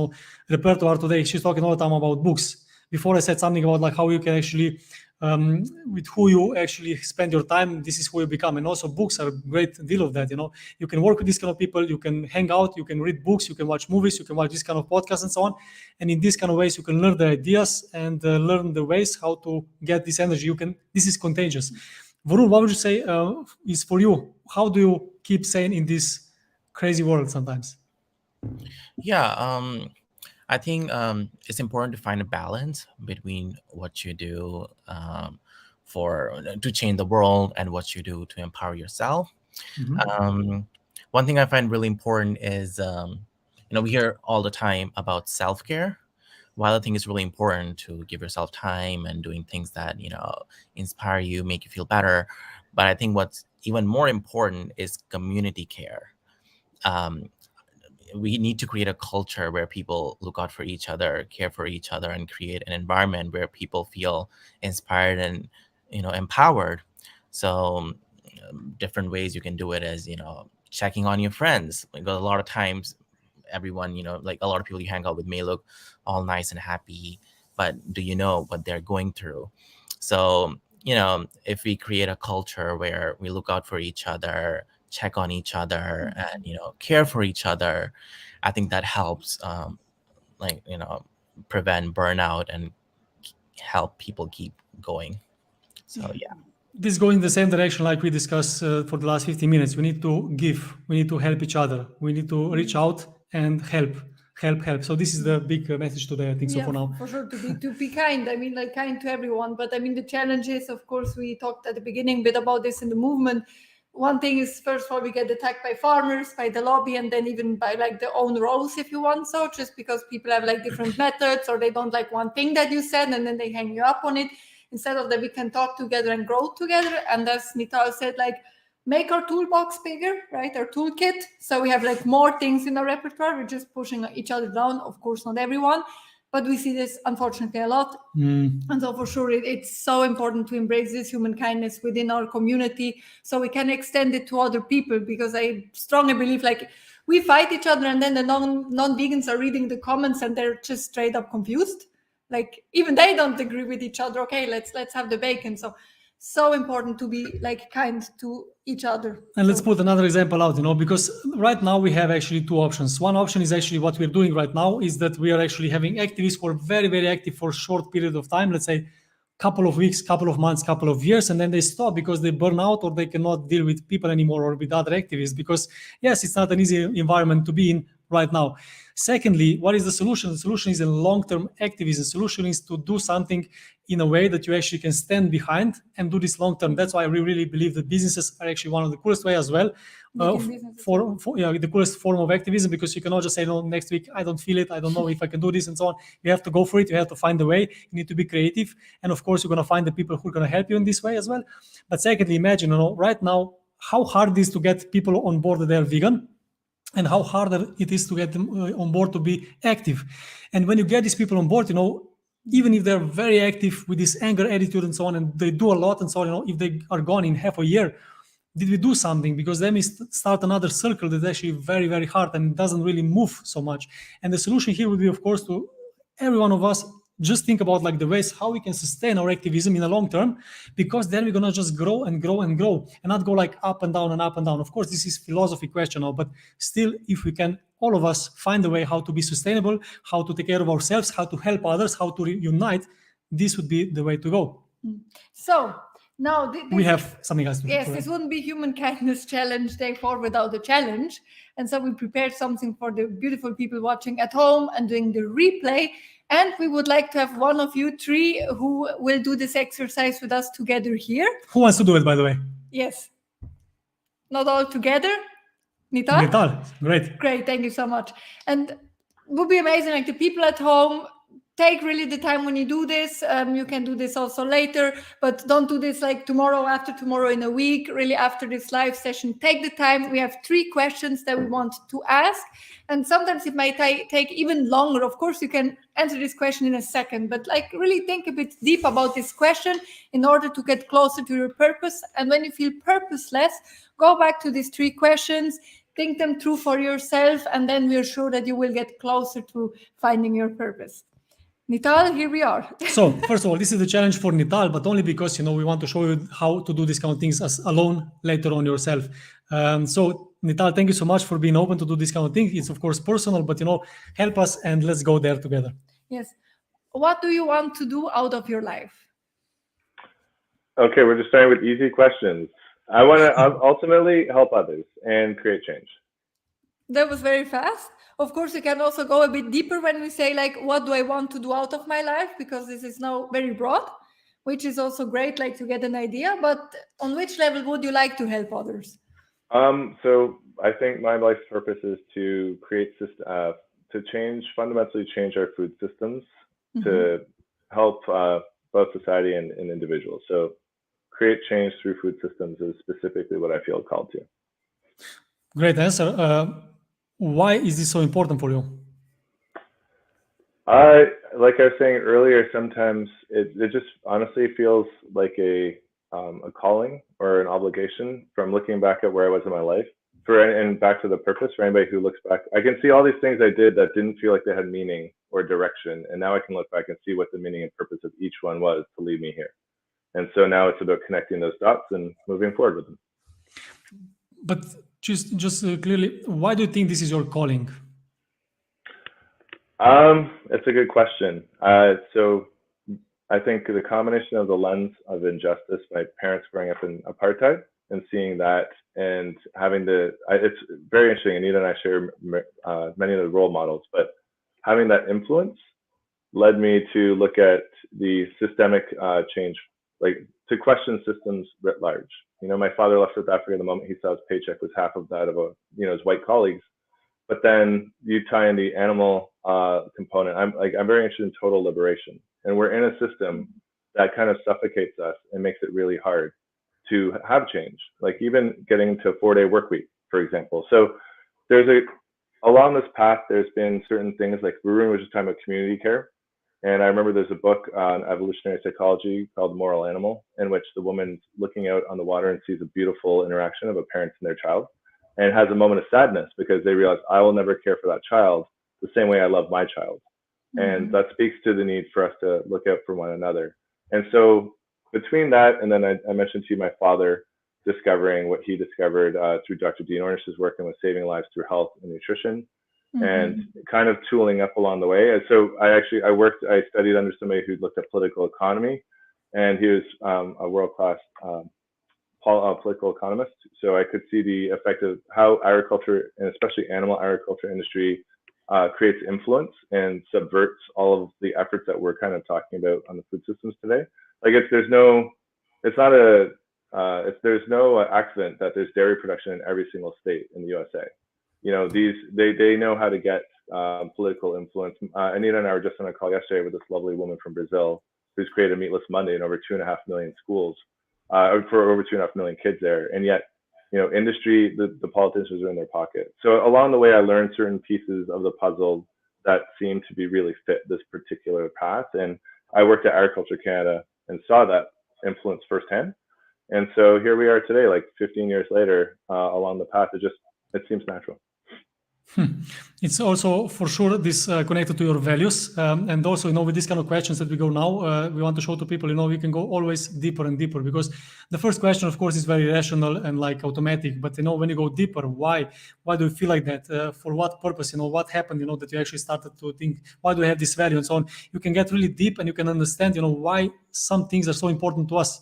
repertoire today, she's talking all the time about books. Before I said something about like how you can actually, with who you actually spend your time, this is who you become. And also books are a great deal of that. You can work with these kind of people, you can hang out, you can read books, you can watch movies, you can watch this kind of podcasts and so on. And in these kind of ways, you can learn the ideas and learn the ways how to get this energy. This is contagious. Varun, what would you say is for you? How do you keep sane in this crazy world sometimes? Yeah, I think it's important to find a balance between what you do to change the world and what you do to empower yourself. one thing I find really important is, we hear all the time about self-care. While I think it's really important to give yourself time and doing things that, inspire you, make you feel better. But I think what's even more important is community care. Um, we need to create a culture where people look out for each other, care for each other, and create an environment where people feel inspired and, empowered. So different ways you can do it is, checking on your friends. Because a lot of times everyone, like a lot of people you hang out with may look all nice and happy, but do you know what they're going through? So, if we create a culture where we look out for each other, check on each other, and, care for each other, I think that helps, prevent burnout and help people keep going. So, yeah. This going in the same direction like we discussed for the last 15 minutes. We need to give, we need to help each other, we need to reach out and help. So this is the big message today, I think, so for now. For sure, to be kind. I mean, like kind to everyone. But I mean, the challenge is, of course, we talked at the beginning a bit about this in the movement. One thing is, first of all, we get attacked by farmers, by the lobby, and then even by like their own roles, if you want so, just because people have like different methods, or they don't like one thing that you said, and then they hang you up on it. Instead of that, we can talk together and grow together. And as Nital said, like, make our toolbox bigger, right? Our toolkit. So we have like more things in our repertoire. We're just pushing each other down. Of course, not everyone, but we see this unfortunately a lot. And so for sure, it's so important to embrace this human kindness within our community so we can extend it to other people, because I strongly believe like we fight each other and then the non-vegans are reading the comments and they're just straight up confused. Like even they don't agree with each other. Okay, let's have the bacon. So important to be like kind to each other. And let's put another example out, because right now we have actually two options. One option is actually what we're doing right now is that we are actually having activists who are very, very active for a short period of time, let's say couple of weeks, couple of months, couple of years, and then they stop because they burn out or they cannot deal with people anymore or with other activists, because yes, it's not an easy environment to be in right now. Secondly, what is the solution? The solution is a long-term activism. The solution is to do something in a way that you actually can stand behind and do this long-term. That's why we really believe that businesses are actually one of the coolest way as well. The coolest form of activism, because you cannot just say, no, next week, I don't feel it. I don't know if I can do this and so on. You have to go for it. You have to find a way. You need to be creative. And of course, you're going to find the people who are going to help you in this way as well. But secondly, imagine, right now, how hard it is to get people on board that they're vegan, and how harder it is to get them on board to be active. And when you get these people on board, even if they're very active with this anger attitude and so on, and they do a lot and so on, if they are gone in half a year, did we do something? Because then we start another circle that's actually very, very hard and doesn't really move so much. And the solution here would be, of course, to every one of us just think about like the ways how we can sustain our activism in the long term, because then we're going to just grow and grow and grow and not go like up and down and up and down. Of course, this is philosophy question now, but still, if we can, all of us find a way how to be sustainable, how to take care of ourselves, how to help others, how to unite, this would be the way to go. So now we have something else to do. Yes, this wouldn't be Human Kindness Challenge Day 4 without a challenge. And so we prepared something for the beautiful people watching at home and doing the replay. And we would like to have one of you three who will do this exercise with us together here. Who wants to do it, by the way? Yes. Not all together. Nital? Nital, great. Great, thank you so much. And it would be amazing, like the people at home, take really the time when you do this. You can do this also later, but don't do this like tomorrow, after tomorrow, in a week. Really, after this live session, take the time. We have 3 questions that we want to ask, and sometimes it might take even longer. Of course, you can answer this question in a second, but like really think a bit deep about this question in order to get closer to your purpose. And when you feel purposeless, go back to these 3 questions, think them through for yourself, and then we're sure that you will get closer to finding your purpose. Nital, here we are. So, first of all, this is the challenge for Nital, but only because, we want to show you how to do these kind of things as alone later on yourself. So, Nital, thank you so much for being open to do this kind of thing. It's, of course, personal, but, help us and let's go there together. Yes. What do you want to do out of your life? Okay, we're just starting with easy questions. I want to ultimately help others and create change. That was very fast. Of course, you can also go a bit deeper when we say, like, what do I want to do out of my life? Because this is now very broad, which is also great, like, to get an idea. But on which level would you like to help others? So I think my life's purpose is to create fundamentally change our food systems to help both society and individuals. So create change through food systems is specifically what I feel called to. Great answer. Why is this so important for you? Like I was saying earlier, sometimes it just honestly feels like a calling or an obligation from looking back at where I was in my life. And back to the purpose, for anybody who looks back, I can see all these things I did that didn't feel like they had meaning or direction. And now I can look back and see what the meaning and purpose of each one was to lead me here. And so now it's about connecting those dots and moving forward with them. But just clearly, why do you think this is your calling? It's a good question. So I think the combination of the lens of injustice, my parents growing up in apartheid and seeing that and having it's very interesting. Anita and I share many of the role models, but having that influence led me to look at the systemic change, like to question systems writ large. You know, my father left South Africa the moment he saw his paycheck was half of that of his white colleagues. But then you tie in the animal component. I'm very interested in total liberation, and we're in a system that kind of suffocates us and makes it really hard to have change. Like even getting to a 4-day work week, for example. So there's along this path, there's been certain things like Varun was just talking about community care, and I remember there's a book on evolutionary psychology called The Moral Animal, in which the woman's looking out on the water and sees a beautiful interaction of a parent and their child, and has a moment of sadness because they realize I will never care for that child the same way I love my child. And that speaks to the need for us to look out for one another. And so between that, and then I mentioned to you my father discovering what he discovered through Dr. Dean Ornish's work and with saving lives through health and nutrition, and kind of tooling up along the way. And so I studied under somebody who looked at political economy, and he was a world-class political economist. So I could see the effect of how agriculture, and especially animal agriculture industry, creates influence and subverts all of the efforts that we're kind of talking about on the food systems today. Like there's no accident that there's dairy production in every single state in the USA. You know, they know how to get political influence. Anita and I were just on a call yesterday with this lovely woman from Brazil who's created Meatless Monday in over 2.5 million schools. For over 2.5 million kids there, and yet, you know, industry, the politicians are in their pocket. So along the way, I learned certain pieces of the puzzle that seemed to be really fit this particular path. And I worked at Agriculture Canada and saw that influence firsthand. And so here we are today, like 15 years later, along the path. It seems natural. It's also for sure this connected to your values, and also, you know, with these kind of questions that we go now, we want to show to people, you know, we can go always deeper and deeper, because the first question, of course, is very rational and like automatic, but you know, when you go deeper, why do you feel like that? For what purpose? You know, what happened? You know, that you actually started to think, why do I have this value and so on? You can get really deep and you can understand, you know, why some things are so important to us.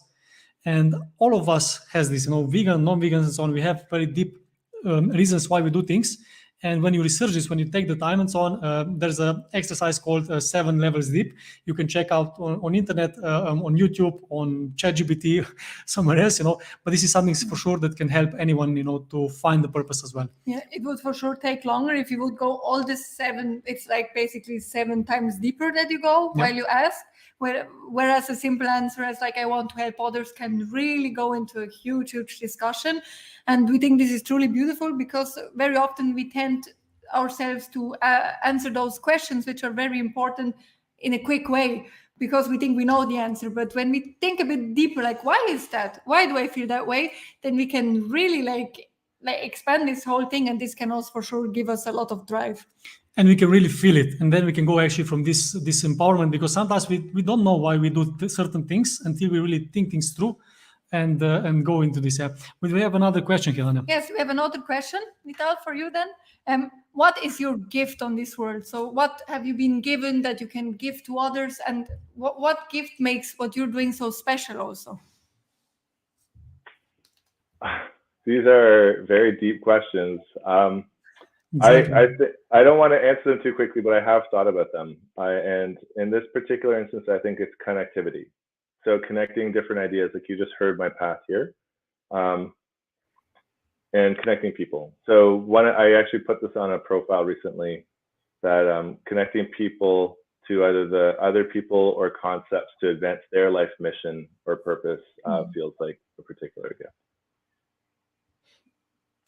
And all of us has this, you know, vegan, non-vegans and so on. We have very deep reasons why we do things. And when you research this, when you take the time and so on, there's an exercise called 7 levels deep. You can check out on internet, on YouTube, on ChatGPT, somewhere else, you know. But this is something for sure that can help anyone, you know, to find the purpose as well. Yeah, it would for sure take longer if you would go all the 7. It's like basically 7 times deeper that you go while you ask. Whereas a simple answer is like, I want to help others, can really go into a huge discussion. And we think this is truly beautiful because very often we tend ourselves to answer those questions, which are very important, in a quick way, because we think we know the answer. But when we think a bit deeper, like, why is that? Why do I feel that way? Then we can really like expand this whole thing. And this can also for sure give us a lot of drive. And we can really feel it. And then we can go actually from this empowerment, because sometimes we don't know why we do certain things until we really think things through and go into this app. But we have another question, Helena. Yes, we have another question, Nital, for you then. What is your gift on this world? So what have you been given that you can give to others? And what gift makes what you're doing so special also? These are very deep questions. Exactly. I don't want to answer them too quickly, but I have thought about them. And in this particular instance, I think it's connectivity. So connecting different ideas, like you just heard my path here. and connecting people. So I actually put this on a profile recently, that connecting people to either the other people or concepts to advance their life mission or purpose feels like a particular gift.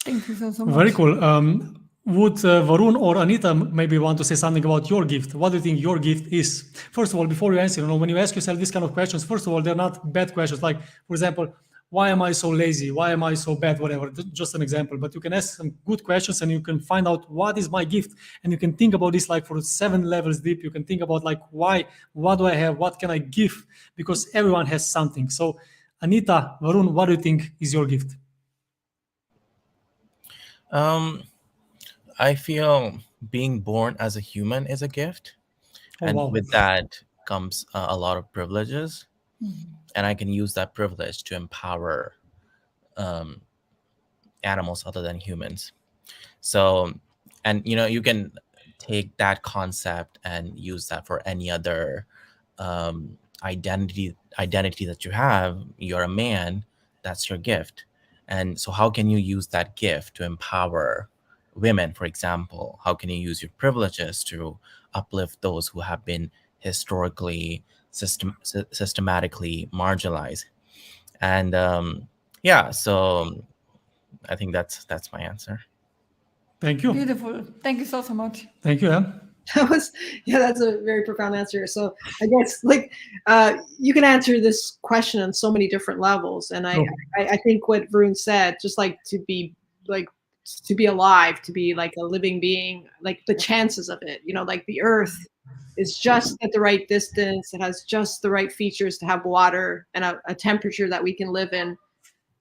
Thank you so much. Very cool. Would Varun or Anita maybe want to say something about your gift? What do you think your gift is? First of all, before you answer, when you ask yourself these kind of questions, first of all, they're not bad questions. Like, for example, why am I so lazy? Why am I so bad? Whatever, just an example. But you can ask some good questions and you can find out what is my gift. And you can think about this like for 7 levels deep. You can think about like, why, what do I have? What can I give? Because everyone has something. So Anita, Varun, what do you think is your gift? I feel being born as a human is a gift. Oh, And wow. with that comes a lot of privileges. And I can use that privilege to empower animals other than humans. So, and you can take that concept and use that for any other identity that you have. You're a man, that's your gift. And so how can you use that gift to empower women, for example? How can you use your privileges to uplift those who have been historically systematically marginalized? And so I think that's my answer. Thank you. Beautiful. Thank you so much. Thank you. That's a very profound answer. So I guess you can answer this question on so many different levels. And I think what Varun said, just like to be alive, to be like a living being, like the chances of it, like the earth is just at the right distance. It has just the right features to have water and a temperature that we can live in.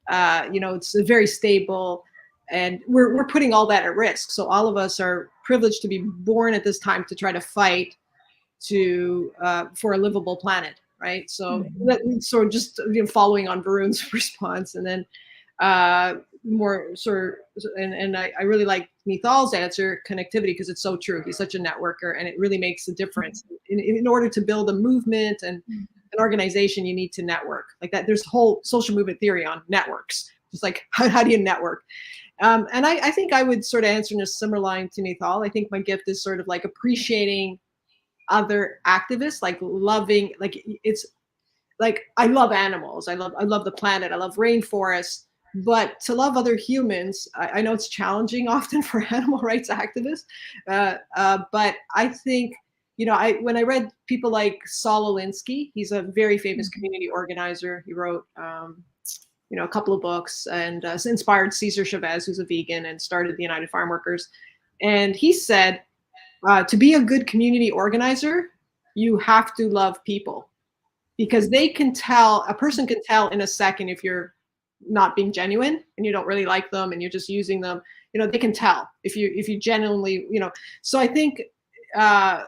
It's very stable. And we're putting all that at risk. So all of us are privileged to be born at this time to try to fight for a livable planet, right? So just following on Varun's response, and then more sort of, and I really like Nital's answer, connectivity, because it's so true. He's such a networker, and it really makes a difference. In order to build a movement and an organization, you need to network like that. There's whole social movement theory on networks. Just like how do you network? And I think I would sort of answer in a similar line to Nital. I think my gift is sort of like appreciating other activists, like loving, like it's like I love animals, I love the planet, I love rainforests, but to love other humans, I know it's challenging often for animal rights activists, but I think when I read people like Saul Alinsky, he's a very famous community organizer. He wrote a couple of books and inspired Cesar Chavez, who's a vegan and started the United Farm Workers. And he said, to be a good community organizer, you have to love people, because a person can tell in a second if you're not being genuine and you don't really like them and you're just using them. They can tell if you genuinely, so I think, and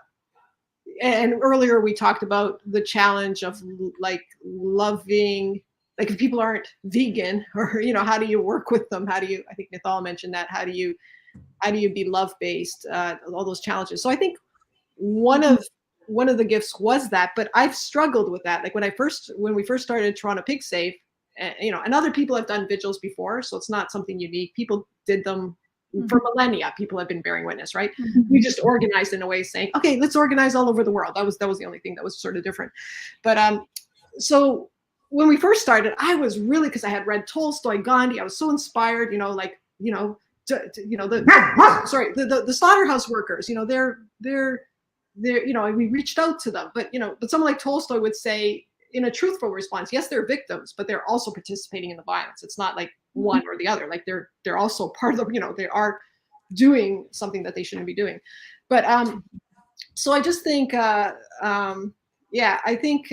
earlier we talked about the challenge of like loving, like if people aren't vegan, or how do you work with them? I think Nital mentioned that, how do you be love-based, all those challenges. So I think one of the gifts was that, but I've struggled with that. Like when we first started Toronto Pig Safe, and other people have done vigils before, so it's not something unique. People did them for millennia. People have been bearing witness, right? We just organized in a way saying, okay, let's organize all over the world. That was the only thing that was sort of different. But so when we first started, I was really, because I had read Tolstoy, Gandhi, I was so inspired, the slaughterhouse workers, we reached out to them, but someone like Tolstoy would say in a truthful response, yes, they're victims, but they're also participating in the violence. It's not like one or the other, like they're also part of they are doing something that they shouldn't be doing. But so I just think, I think,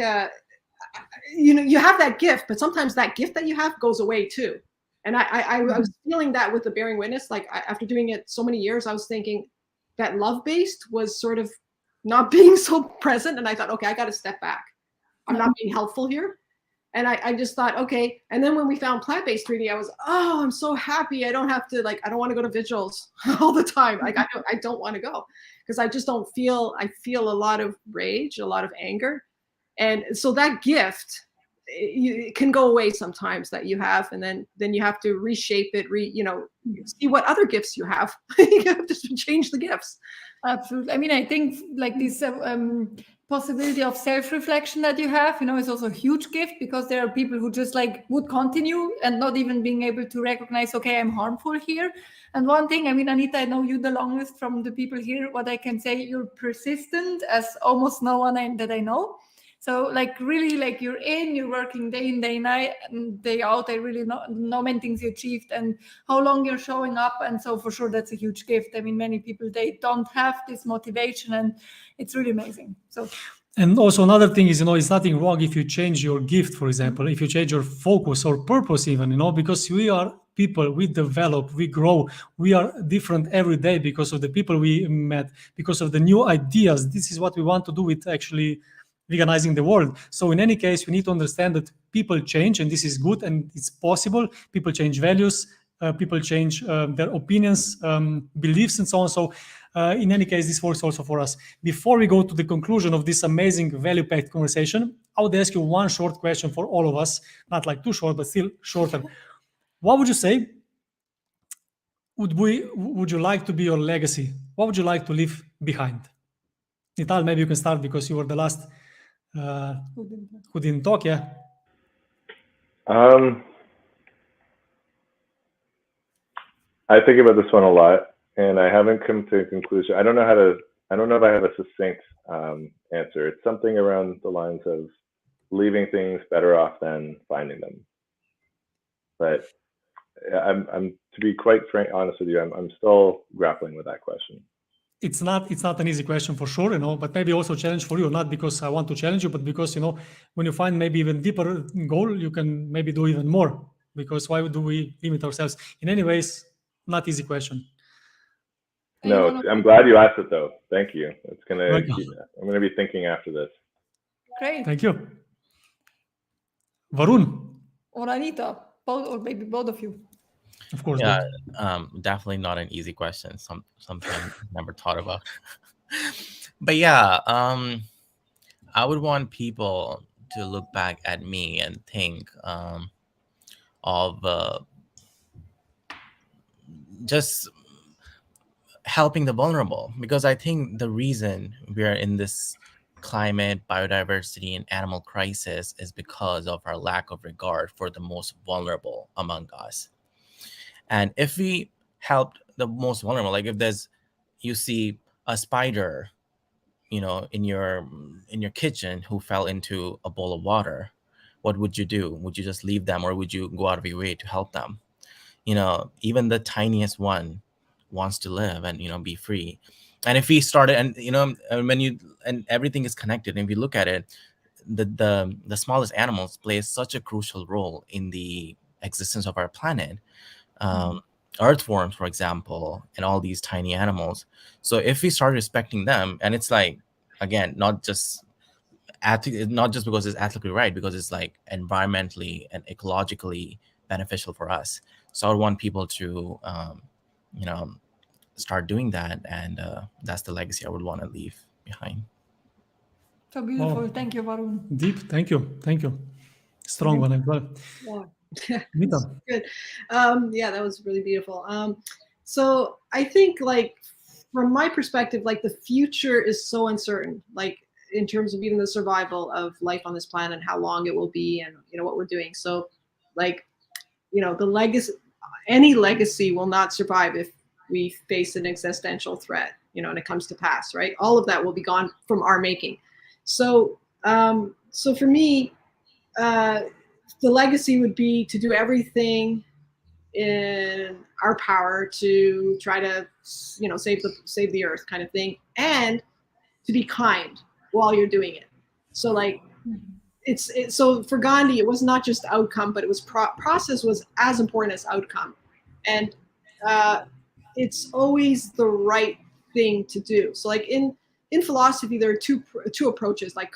you have that gift, but sometimes that gift that you have goes away too. And I was feeling that with the bearing witness, like after doing it so many years, I was thinking that love-based was sort of not being so present. And I thought, okay, I got to step back. I'm not being helpful here. And I just thought, okay. And then when we found plant-based 3D, I was, I'm so happy. I don't have to, I don't want to go to vigils all the time. Like I don't want to go, because I just don't feel, I feel a lot of rage, a lot of anger. And so that gift it can go away sometimes that you have, and then you have to reshape it, see what other gifts you have. You have to change the gifts. Absolutely. I mean, I think like this possibility of self-reflection that you have, is also a huge gift, because there are people who just like would continue and not even being able to recognize, okay, I'm harmful here. And one thing, I mean, Anita, I know you the longest from the people here. What I can say, you're persistent as almost no one that I know. So like really, like you're working day in, day night, and day out. I really know many things you achieved and how long you're showing up. And so for sure, that's a huge gift. I mean, many people, they don't have this motivation, and it's really amazing. So. And also another thing is, it's nothing wrong if you change your gift, for example, if you change your focus or purpose even, because we are people, we develop, we grow, we are different every day because of the people we met, because of the new ideas. This is what we want to do with actually veganizing the world. So in any case, we need to understand that people change, and this is good and it's possible. People change values, people change their opinions, beliefs, and so on. So in any case, this works also for us. Before we go to the conclusion of this amazing value-packed conversation, I would ask you one short question for all of us, not like too short, but still shorter. What would you say would you like to be your legacy? What would you like to leave behind? Nital, maybe you can start because you were the last who didn't talk, yeah? I think about this one a lot, and I haven't come to a conclusion. I don't know if I have a succinct answer. It's something around the lines of leaving things better off than finding them. But I'm to be quite honest with you, I'm still grappling with that question. It's not an easy question for sure, but maybe also a challenge for you, not because I want to challenge you, but because, when you find maybe even deeper goal, you can maybe do even more, because why do we limit ourselves? In any ways, not easy question. No, I'm glad you asked it though. Thank you. I'm gonna be thinking after this. Great. Thank you. Varun. Or Anita, or maybe both of you. Of course. Yeah, definitely not an easy question. Something I've never thought about. But yeah, I would want people to look back at me and think of just helping the vulnerable, because I think the reason we are in this climate, biodiversity, and animal crisis is because of our lack of regard for the most vulnerable among us. And if we helped the most vulnerable, like if you see a spider, in your kitchen who fell into a bowl of water, what would you do? Would you just leave them, or would you go out of your way to help them? Even the tiniest one wants to live and be free. And if we started, and everything is connected, and if you look at it, the smallest animals play such a crucial role in the existence of our planet. Earthworms, for example, and all these tiny animals. So if we start respecting them, and it's like, again, not just because it's ethically right, because it's like environmentally and ecologically beneficial for us. So I would want people to start doing that, and that's the legacy I would want to leave behind. So beautiful. Oh. Thank you, Varun. Deep. Thank you. Strong one as well. Yeah. Good. Yeah, that was really beautiful. So I think, like, from my perspective, like, the future is so uncertain, like in terms of even the survival of life on this planet, how long it will be, and what we're doing. So, like, any legacy will not survive if we face an existential threat, and it comes to pass, right? All of that will be gone from our making. So, so for me, the legacy would be to do everything in our power to try to, save the earth, kind of thing, and to be kind while you're doing it. So, like, so for Gandhi, it was not just outcome, but it was process was as important as outcome, and it's always the right thing to do. So, like, in philosophy, there are two approaches, like,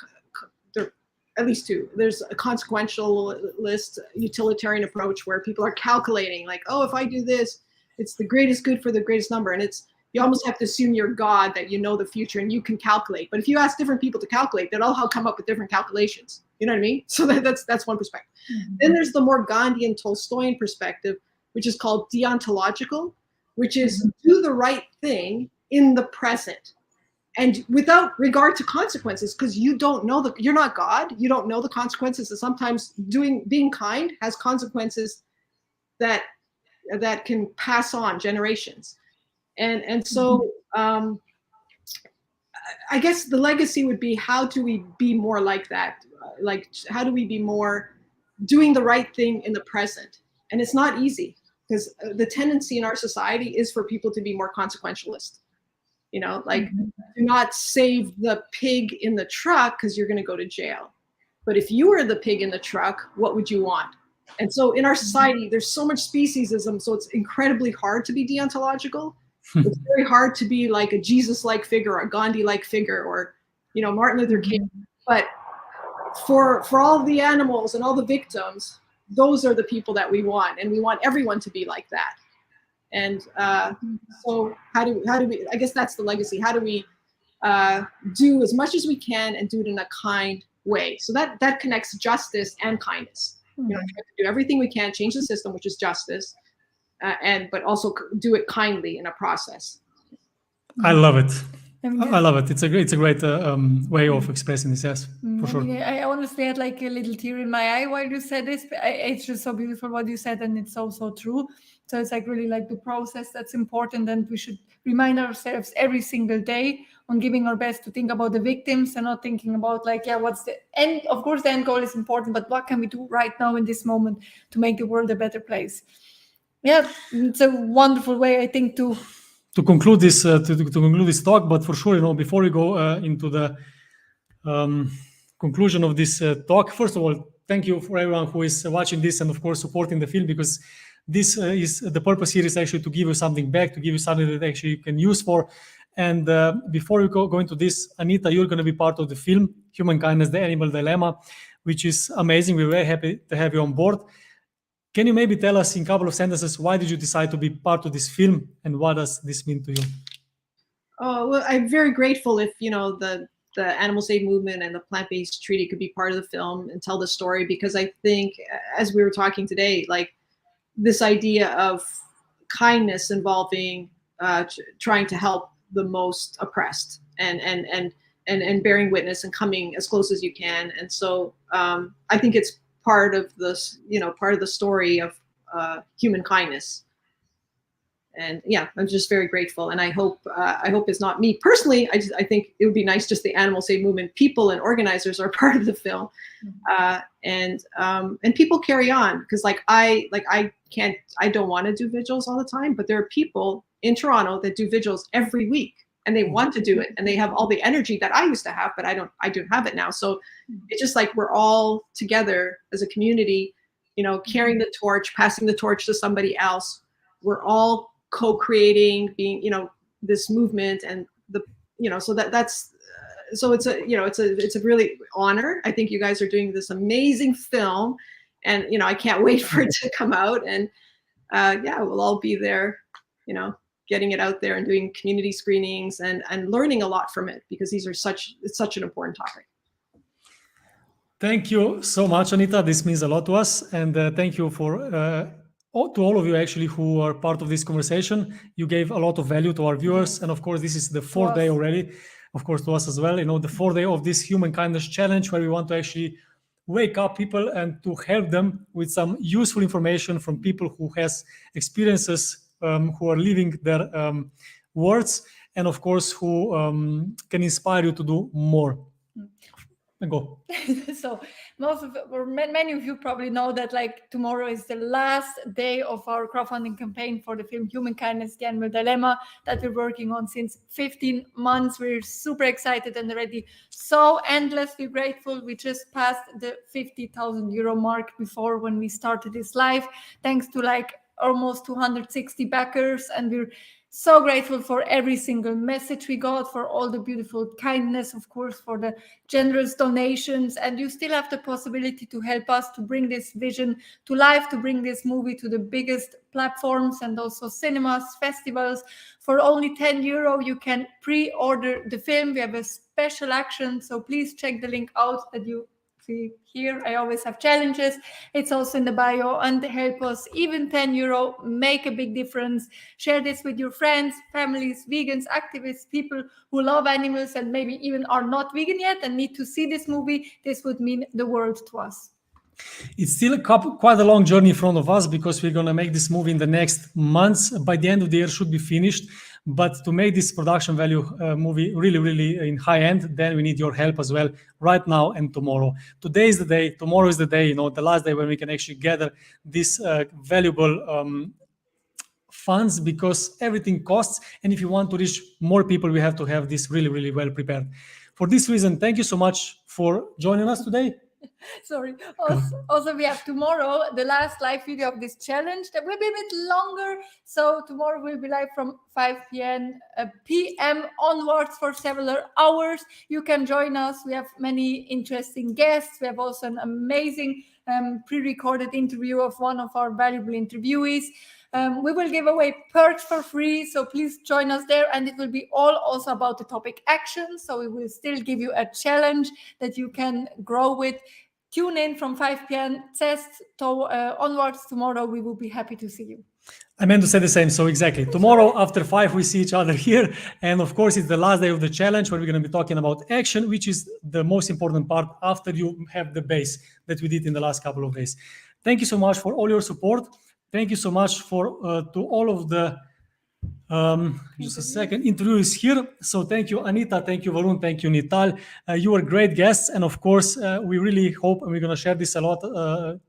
at least two. There's a consequentialist utilitarian approach where people are calculating, like, oh, if I do this, it's the greatest good for the greatest number. And it's You almost have to assume you're God, that you know the future and you can calculate. But if you ask different people to calculate, they'll all come up with different calculations. You know what I mean? So that's one perspective. Then there's the more Gandhian Tolstoyan perspective, which is called deontological, which is do the right thing in the present and without regard to consequences, because you don't know you're not God. You don't know the consequences. And sometimes being kind has consequences that can pass on generations. And so I guess the legacy would be, how do we be more like that? Like, how do we be more doing the right thing in the present? And it's not easy, because the tendency in our society is for people to be more consequentialist. You know, like, do not save the pig in the truck because you're going to go to jail. But if you were the pig in the truck, what would you want? And so in our society, there's so much speciesism, so it's incredibly hard to be deontological. It's very hard to be like a Jesus-like figure or a Gandhi-like figure, or, you know, Martin Luther King. But for all the animals and all the victims, those are the people that we want, and we want everyone to be like that. And so how do we, I guess that's the legacy. How do we do as much as we can and do it in a kind way? So that connects justice and kindness. You know, try to do everything we can, change the system, which is justice, but also do it kindly in a process. I love it. I love it. It's a great way of expressing this. Yes, for sure. I honestly had like a little tear in my eye while you said this. It's just so beautiful what you said, and it's so true. So it's like really like the process that's important, and we should remind ourselves every single day on giving our best to think about the victims and not thinking about like, what's the end. Of course, the end goal is important, but what can we do right now in this moment to make the world a better place? Yeah, it's a wonderful way, I think, to conclude this conclude this talk. But for sure, you know, before we go into the conclusion of this talk, first of all, thank you for everyone who is watching this and of course supporting the film, because this is the purpose here, is actually to give you something back, to give you something that actually you can use for. And before we go into this, Anita, you're going to be part of the film Humankindness, the Animal Dilemma, which is amazing. We're very happy to have you on board. Can you maybe tell us in a couple of sentences, why did you decide to be part of this film, and what does this mean to you? Oh, well, I'm very grateful if, you know, the animal save movement and the plant-based treaty could be part of the film and tell the story, because I think, as we were talking today, like this idea of kindness involving trying to help the most oppressed and bearing witness and coming as close as you can. And so I think it's part of this, you know, part of the story of human kindness. And yeah, I'm just very grateful, and I hope it's not me personally. I think it would be nice just the animal save movement people and organizers are part of the film, and people carry on, because I don't want to do vigils all the time, but there are people in Toronto that do vigils every week, and they want to do it, and they have all the energy that I used to have, but I don't have it now. So it's just like we're all together as a community, you know, carrying the torch, passing the torch to somebody else. We're all co-creating, being, you know, this movement, and the, you know, so that's so it's a, you know, it's a really honor. I think you guys are doing this amazing film, and, you know, I can't wait for it to come out, and yeah, we'll all be there, you know, getting it out there and doing community screenings and learning a lot from it, because it's such an important topic. Thank you so much, Anita. This means a lot to us, and thank you for to all of you actually who are part of this conversation. You gave a lot of value to our viewers, and of course this is the fourth day already, of course to us as well, you know, the fourth day of this Humankindness challenge, where we want to actually wake up people and to help them with some useful information from people who has experiences, who are living their words, and of course who can inspire you to do more. Go. So many of you probably know that like tomorrow is the last day of our crowdfunding campaign for the film Humankindness, the Animal Dilemma, that we're working on since 15 months. We're super excited and already so endlessly grateful. We just passed the 50,000 euro mark before when we started this live, thanks to like almost 260 backers, and we're So grateful for every single message we got, for all the beautiful kindness, of course, for the generous donations. And you still have the possibility to help us to bring this vision to life, to bring this movie to the biggest platforms and also cinemas, festivals. For only €10, you can pre-order the film. We have a special action, so please check the link out that you see here. I always have challenges. It's also in the bio, and help us. Even €10 make a big difference. Share this with your friends, families, vegans, activists, people who love animals and maybe even are not vegan yet and need to see this movie. This would mean the world to us. It's still quite a long journey in front of us because we're going to make this movie in the next months. By the end of the year, should be finished. But to make this production value movie really, really in high end, then we need your help as well right now and tomorrow. Today is the day, tomorrow is the day, the last day when we can actually gather this valuable funds, because everything costs. And if you want to reach more people, we have to have this really, really well prepared. For this reason, thank you so much for joining us today. Sorry. Also, we have tomorrow the last live video of this challenge that will be a bit longer. So tomorrow we'll be live from 5 p.m. onwards for several hours. You can join us. We have many interesting guests. We have also an amazing pre-recorded interview of one of our valuable interviewees. We will give away perks for free, so please join us there. And it will be all also about the topic action. So we will still give you a challenge that you can grow with. Tune in from 5 p.m. Test onwards tomorrow. We will be happy to see you. I meant to say the same. So exactly. Tomorrow after 5, we see each other here. And of course, it's the last day of the challenge where we're going to be talking about action, which is the most important part after you have the base that we did in the last couple of days. Thank you so much for all your support. Thank you so much for to all of the interviews here. So thank you, Anita. Thank you, Varun. Thank you, Nital. You were great guests. And of course, we really hope, and we're going to share this a lot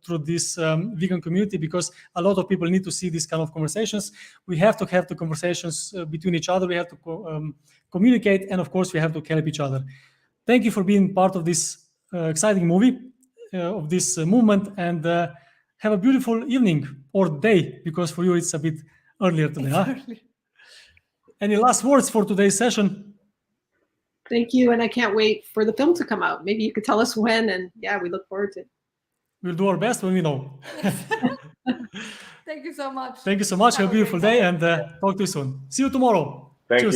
through this vegan community, because a lot of people need to see these kind of conversations. We have to have the conversations between each other. We have to communicate. And of course, we have to help each other. Thank you for being part of this exciting movie, of this movement. And have a beautiful evening or day, because for you it's a bit earlier today. Huh? Any last words for today's session? Thank you, and I can't wait for the film to come out. Maybe you could tell us when, and yeah, we look forward to it. We'll do our best when we know. Thank you so much. Thank you so much. Have a beautiful day, and talk to you soon. See you tomorrow. Thank you.